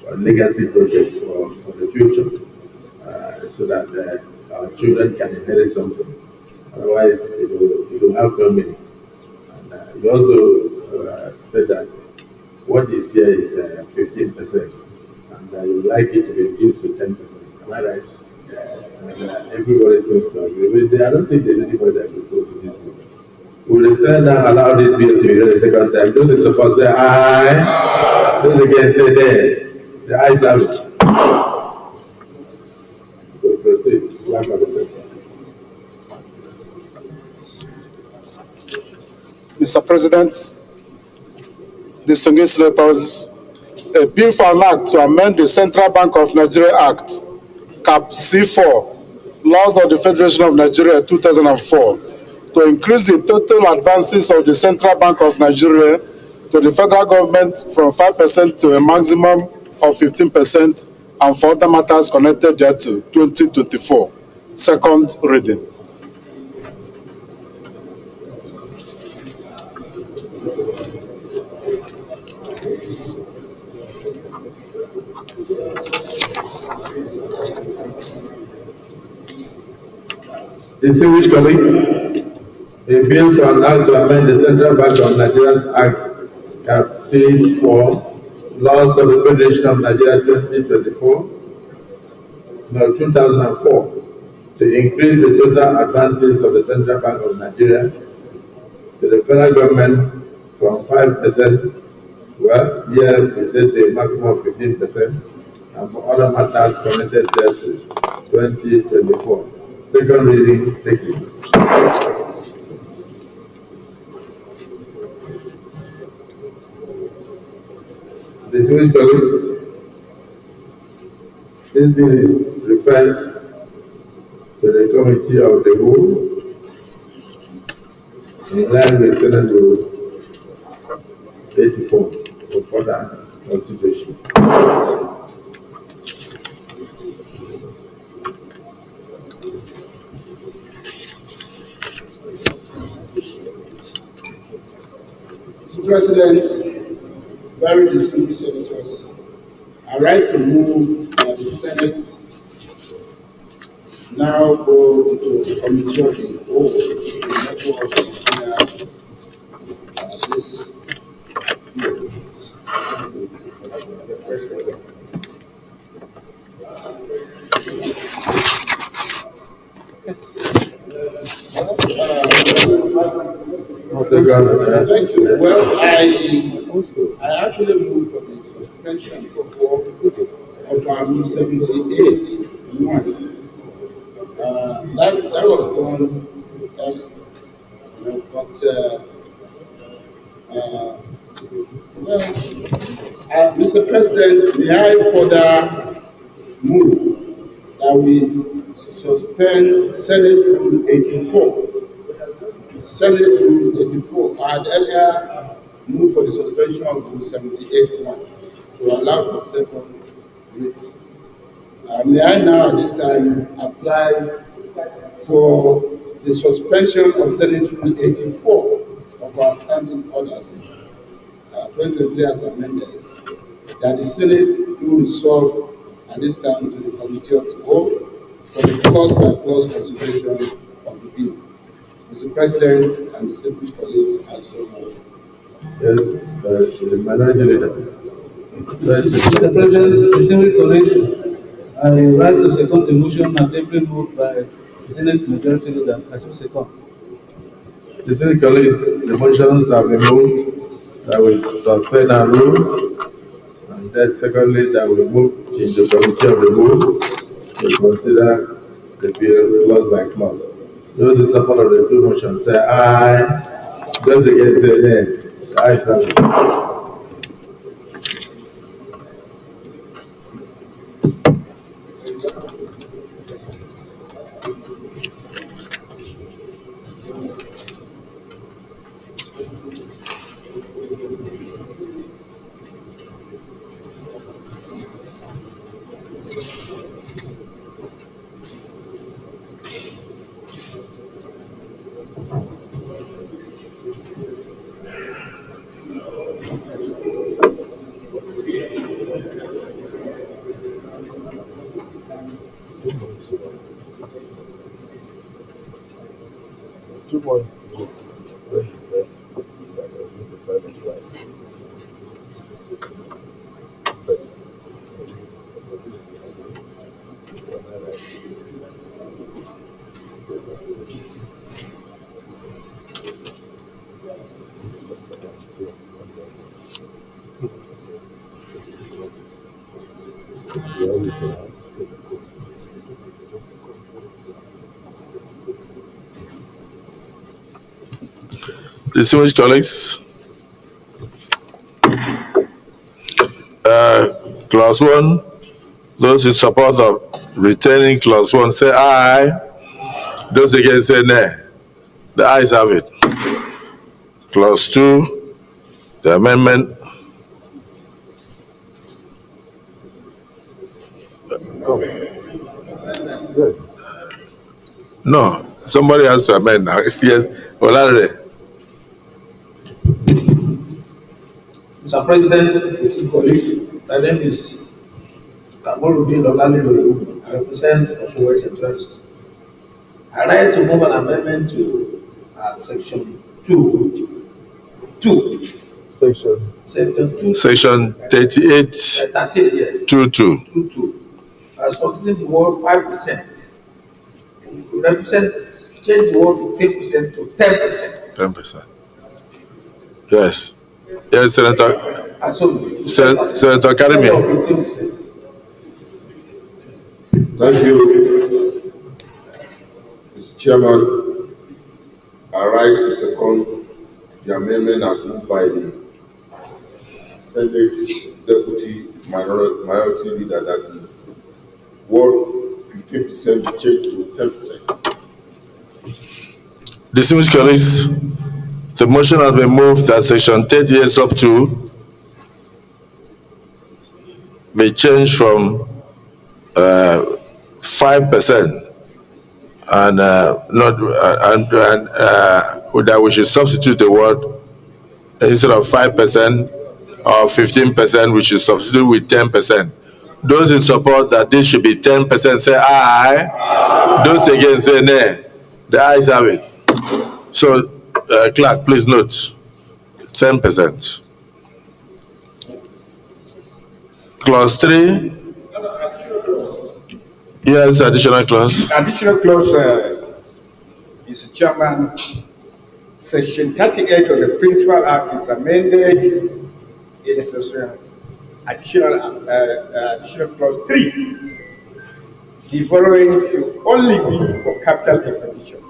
a legacy project for the future, so that our children can inherit something. Otherwise, it will have no meaning. And you also said that what is here is 15%, and you would like it to be reduced to 10%. Am I right? And everybody seems to agree with it. I don't think there's anybody that will go to this bill. Will the stand down allow this bill to be read a second time? Those who support say aye. Those against say nay. The ayes have it. So proceed. Mr. President, distinguished senators, a bill for an act to amend the Central Bank of Nigeria Act, Cap C4, Laws of the Federation of Nigeria 2004, to increase the total advances of the Central Bank of Nigeria to the federal government from 5% to a maximum of 15%, and for other matters connected thereto, 2024. Second reading. Distinguished colleagues, a bill for an act to amend the Central Bank of Nigeria's Act, Cap C4, Laws of the Federation of Nigeria 2004, to increase the total advances of the Central Bank of Nigeria to the federal government from 5%, well, here we said to a maximum of 15%, and for other matters connected thereto, 2024. Second reading taken. Distinguished colleagues, this bill is referred to the Committee of the Whole in line with Senate Rule 84 for further consideration. Mr. President, very distinguished senators, I rise to move that the Senate now go to the Committee of the Whole in order to consider this bill. Yes. Thank you. Well, I actually moved for the suspension of Rule 78(1). That was done early, Mr. President, may I further move that we suspend Senate Rule 84. Senate Rule 84. I had earlier moved for the suspension of Rule 78(1) to allow for second reading. May I now at this time apply for the suspension of Senate Rule 84 of our standing orders 2023 as amended, that the Senate do resolve at this time to the Committee of the Whole for the clause-by-clause consideration of the bill. Mr. President and distinguished colleagues, I so move. Yes, the minority leader. Mr. President, distinguished colleagues, I rise to second the motion as ably moved by the Senate Majority Leader. I so second. Distinguished colleagues, the motions have been moved that we suspend our rules, and then secondly that we move in the Committee of the Whole to consider the bill clause by clause. Those in support of the two motions say aye. Those against say nay. The ayes have it. Distinguished colleagues, clause 1. Those in support of retaining clause 1 say aye. Those against say nay. The ayes have it. Clause 2, the amendment. No, somebody has to amend now. Yes, Olare. Mr. President, esteemed colleagues, my name is Kaboludin Olaledo. I represent Osunwet Central District. I like to move an amendment to section 2. Section 38. 38, yes. 2. As substituting the word 5%. Change the word 15% to 10%. 10%. Yes. Yes, Senator. Senator Karimi. 15%. Thank you, Mr. Chairman. I rise to second the amendment as moved by the Senate Deputy Minority Leader that the word 15% be changed to 10%. Distinguished colleagues, the motion has been moved that section 38 sub 2 be changed from 5% and that we should substitute the word instead of 5% or 15%, we should substitute with 10%. Those in support that this should be 10% say aye. Those against say nay. The ayes have it. So, clerk, please note 10%. Clause 3. Yes, additional clause. Additional clause, Mr. Chairman, section 38 of the Principal Act is amended. It is additional clause 3. The borrowing should only be for capital expenditure.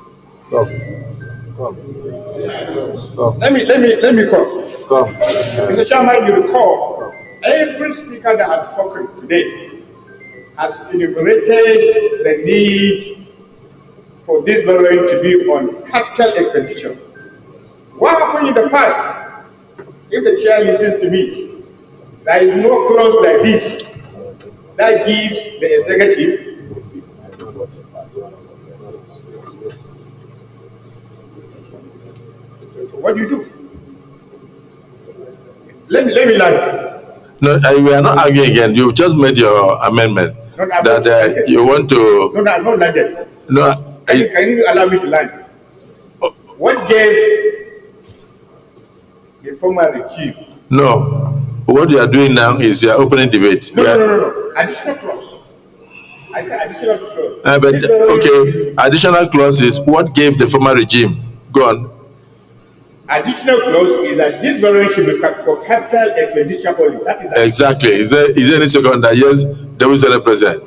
Let me come. Mr. Chairman, you recall every speaker that has spoken today has enumerated the need for this borrowing to be on capital expenditure. What happened in the past? If the chair listens to me, there is no clause like this that gives the executive what do you do? Let me land. No, we are not arguing again. You just made your amendment that you want to. No, I'm not landed. No, can you allow me to land? What gave the former regime? No, what you are doing now is you are opening debate. No. Additional clause. I said additional clause. But okay, additional clause is what gave the former regime. Go on. Additional clause is that this borrowing should be for capital expenditure only. That is exactly. Is there any second that? Yes, Deputy Senate President.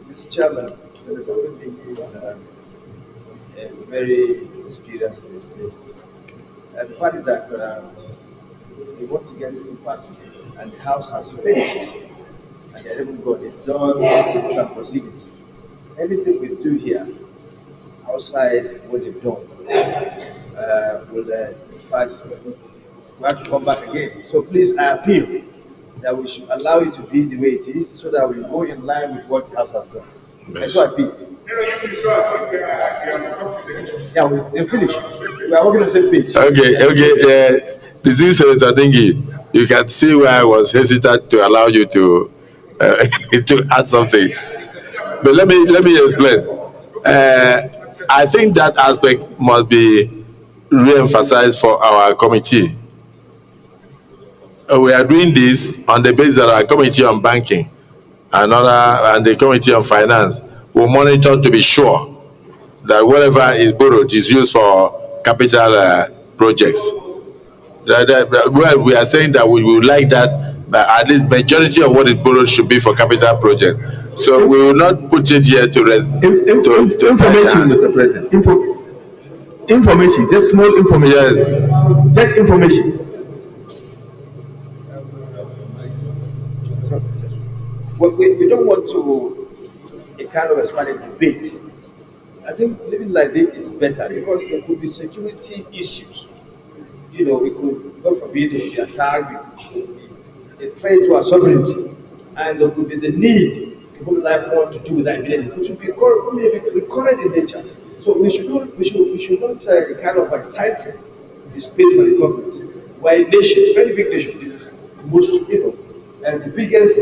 Mr. Chairman, Senator Wimby is a very experienced in this list. The fact is that we want to get this passed today, and the House has finished. And they haven't got it done some proceedings. Anything we do here outside what they've done will in fact we have to come back again. So please, I appeal that we should allow it to be the way it is so that we go in line with what the House has done. That's what I appeal. Yeah, we finished. We are working on the same page. Okay. The Senator Dingy, you can see why I was hesitant to allow you to add something, but let me explain. I think that aspect must be re-emphasized for our committee. We are doing this on the basis that our committee on banking and the committee on finance will monitor to be sure that whatever is borrowed is used for capital projects. Well, we are saying that we would like that. But at least majority of what is borrowed should be for capital project. So we will not put it here to information, Mr. President. Information, just small information. Yes. Just information. We don't want to a kind of expanded debate. I think living like this is better because there could be security issues. You know, we could, God forbid, we could be attacked, we could be a threat to our sovereignty, and there could be the need to put life forward to do with that immediately, which would be maybe recurrent in nature. So we should not kind of tighten the space for the government. We're a nation, very big nation, the most, the biggest,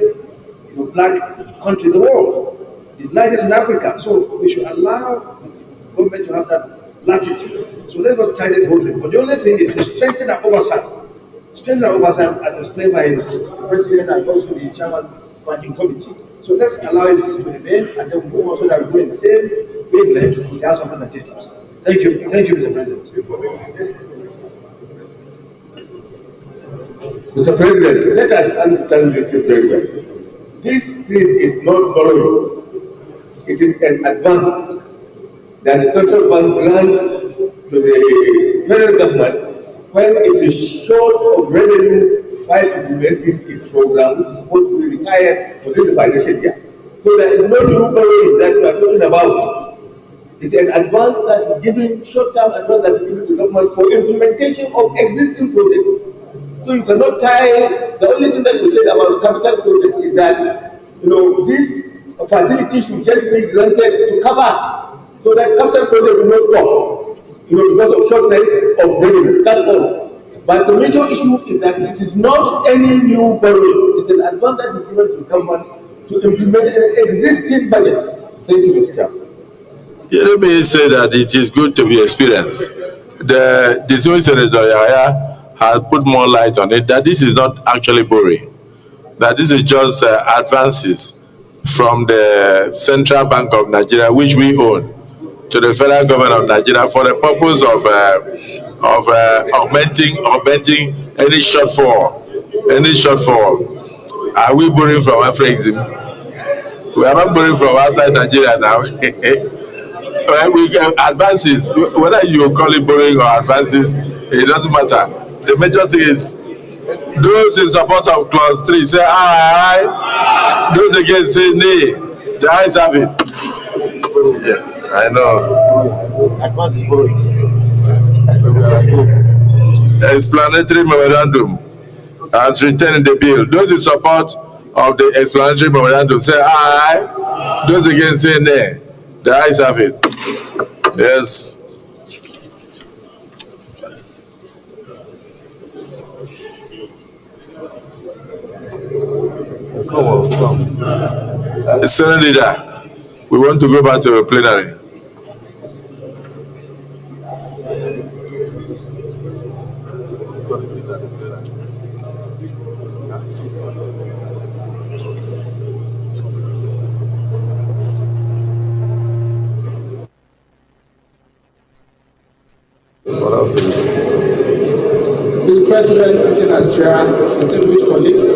black country in the world, the largest in Africa. So we should allow the government to have that latitude. So let's not tighten the whole thing. But the only thing is to strengthen our oversight. Strengthen our oversight as explained by the president and also the chairman banking committee. So let's allow it to remain and then we move on so that we go in the same wavelength with the House of Representatives. Thank you. Thank you, Mr. President. Mr. President, let us understand this thing very well. This thing is not borrowing. It is an advance that the central bank grants to the federal government when it is short of revenue while implementing its program, which is supposed to be retired within the financial year. So there is no new borrowing that we are talking about. It's an advance that is given, short-term advance that is given to the government for implementation of existing projects. So you cannot tie, the only thing that we said about capital projects is that, this facility should just be granted to cover so that capital project will not stop, because of shortness of revenue. That's all. But the major issue is that it is not any new borrowing. It's an advance that is given to the government to implement an existing budget. Thank you, Mr. Chairman. Let me say that it is good to be experienced. The distinguished Senator Yahya has put more light on it, that this is not actually borrowing, that this is just advances from the Central Bank of Nigeria, which we own, to the federal government of Nigeria for the purpose of augmenting any shortfall. Are we borrowing from Afrexim? We are not borrowing from outside Nigeria now. We get advances, whether you call it borrowing or advances, it doesn't matter. The major thing is those in support of clause 3 say aye, those against say nay. The ayes have it. Yeah, I know. Advance is borrowing. Explanatory memorandum as written in the bill. Those in support of the explanatory memorandum say aye, those against say nay. The ayes have it. Yes. Senate leader, we want to go back to a plenary. Mr. President, sitting as chair, distinguished colleagues,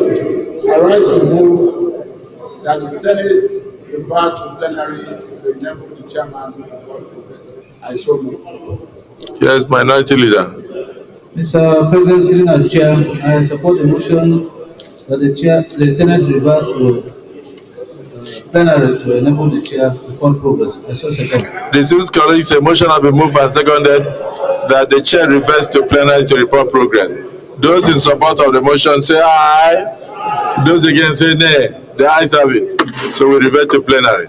I rise to move that the Senate revert to plenary to enable the chairman to work progress. I so move. Yes, Minority Leader. Mr. President, sitting as chair, I support the motion that the Senate reverse to plenary to enable the chair to report progress. I so second. Distinguished colleagues, a motion has been moved and seconded that the chair refers to plenary to report progress. Those in support of the motion say aye. Those against say nay. The ayes have it. So we revert to plenary.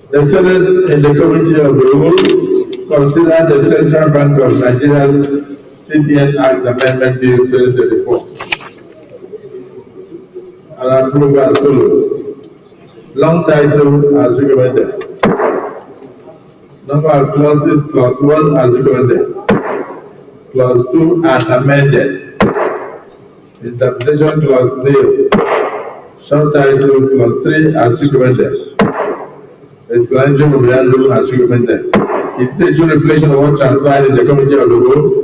The Senate and the Committee of the Rules consider the Central Bank of Nigeria's CBN Act Amendment Bill 2024 and approve as follows. Long title as recommended. Number of clauses, clause 1 as recommended. Clause 2 as amended. Interpretation clause nil. Short title clause 3 as recommended. Explanatory memorandum as recommended. Is it a true reflection of what transpired in the committee of the whole?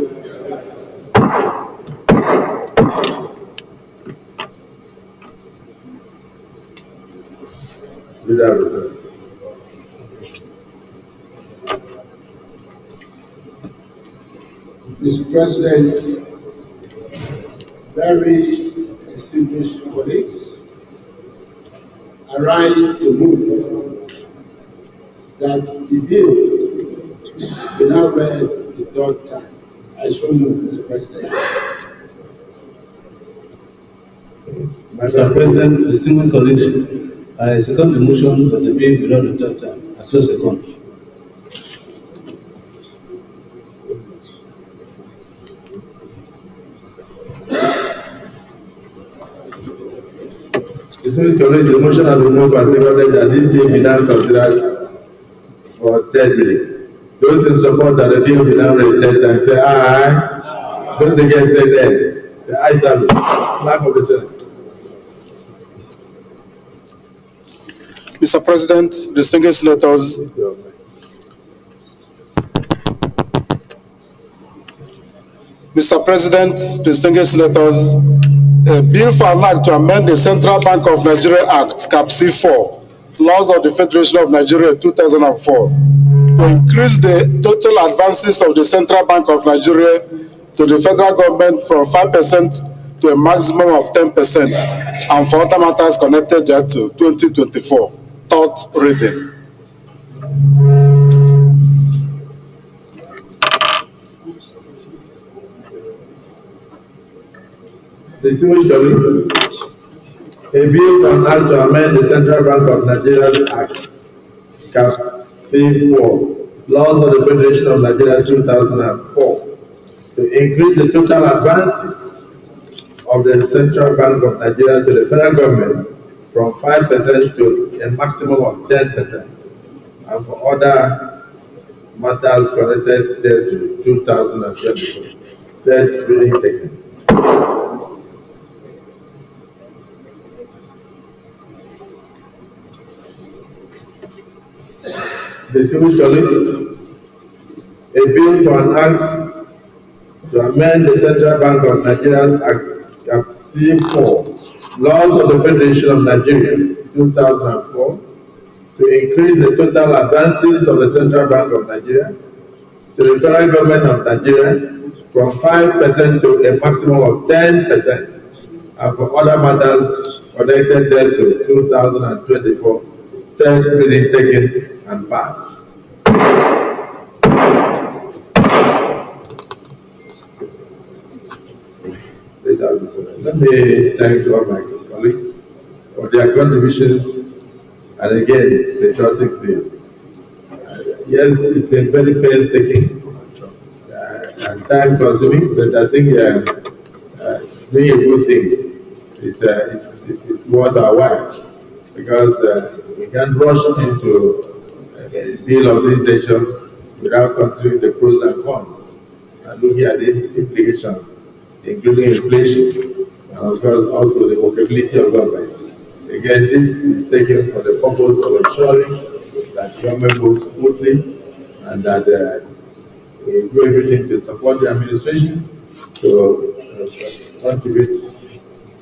Without reserve. Mr. President, very distinguished colleagues, I rise to move that the bill be now read the third time. I so move, Mr. President. Mr. President, distinguished colleagues, I second the motion that the bill be read the third time. I so second. Distinguished colleagues, the motion has been moved and seconded that this bill be now considered for third reading. Those in support that the bill be now read third time say aye. Those against say nay. The ayes have it. Clerk of the Senate. Mr. President, distinguished senators, Mr. President, distinguished senators, a bill for an act to amend the Central Bank of Nigeria Act, Cap C4, Laws of the Federation of Nigeria 2004, to increase the total advances of the Central Bank of Nigeria to the federal government from 5% to a maximum of 10%, and for other matters connected thereto, 2024. Third reading. Distinguished colleagues, a bill for an act to amend the Central Bank of Nigeria Act, Cap C4, Laws of the Federation of Nigeria 2004, to increase the total advances of the Central Bank of Nigeria to the federal government from 5% to a maximum of 10%, and for other matters connected thereto 2024. Third reading taken. Distinguished colleagues, a bill for an act to amend the Central Bank of Nigeria Act, Cap C4, Laws of the Federation of Nigeria, 2004, to increase the total advances of the Central Bank of Nigeria to the federal government of Nigeria from 5% to a maximum of 10%, and for other matters connected thereto, 2024. Third reading taken and passed. Let me thank all my colleagues for their contributions and again, patriotic zeal. Yes, it's been very painstaking and time consuming, but I think doing a good thing is worth our while, because we can't rush into a bill of this nature without considering the pros and cons and looking at the implications, including inflation, and of course also the workability of government. Again, this is taken for the purpose of ensuring that government moves smoothly and that we do everything to support the administration to contribute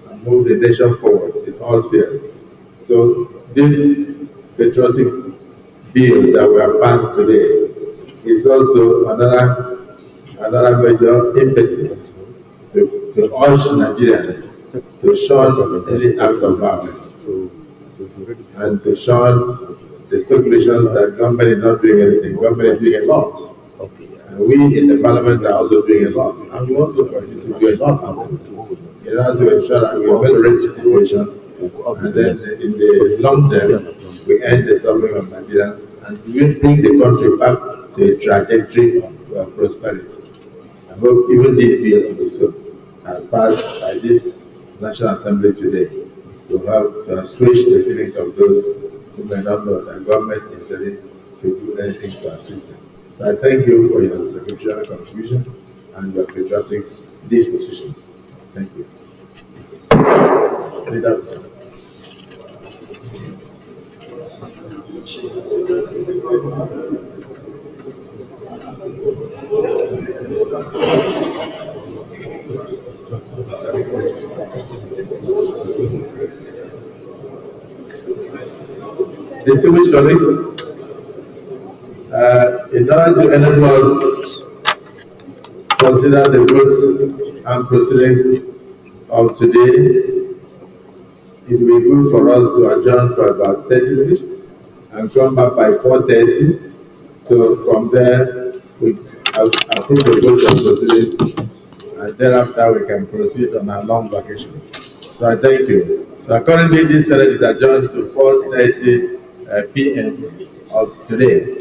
and move the nation forward in all spheres. So this patriotic bill that we have passed today is also another major impetus to urge Nigerians to shun any act of violence and to shun the speculations that government is not doing anything. Government is doing a lot. And we in the parliament are also doing a lot. And we also continue to do a lot for them in order to ensure that we ameliorate the situation, and then in the long term, we end the suffering of Nigerians and we bring the country back to to a trajectory of prosperity. I hope even this bill also, as passed by this National Assembly today, will help to assuage the feelings of those who may not know that government is ready to do anything to assist them. So I thank you for your sacrificial contributions and your patriotic disposition. Thank you. Distinguished colleagues, in order to enable us consider the votes and proceedings of today, it will be good for us to adjourn for about 30 minutes and come back by 4:30. So from there, we approve the votes and proceedings, and thereafter we can proceed on our long vacation. So I thank you. So accordingly, this Senate is adjourned to 4:30 p.m. of today.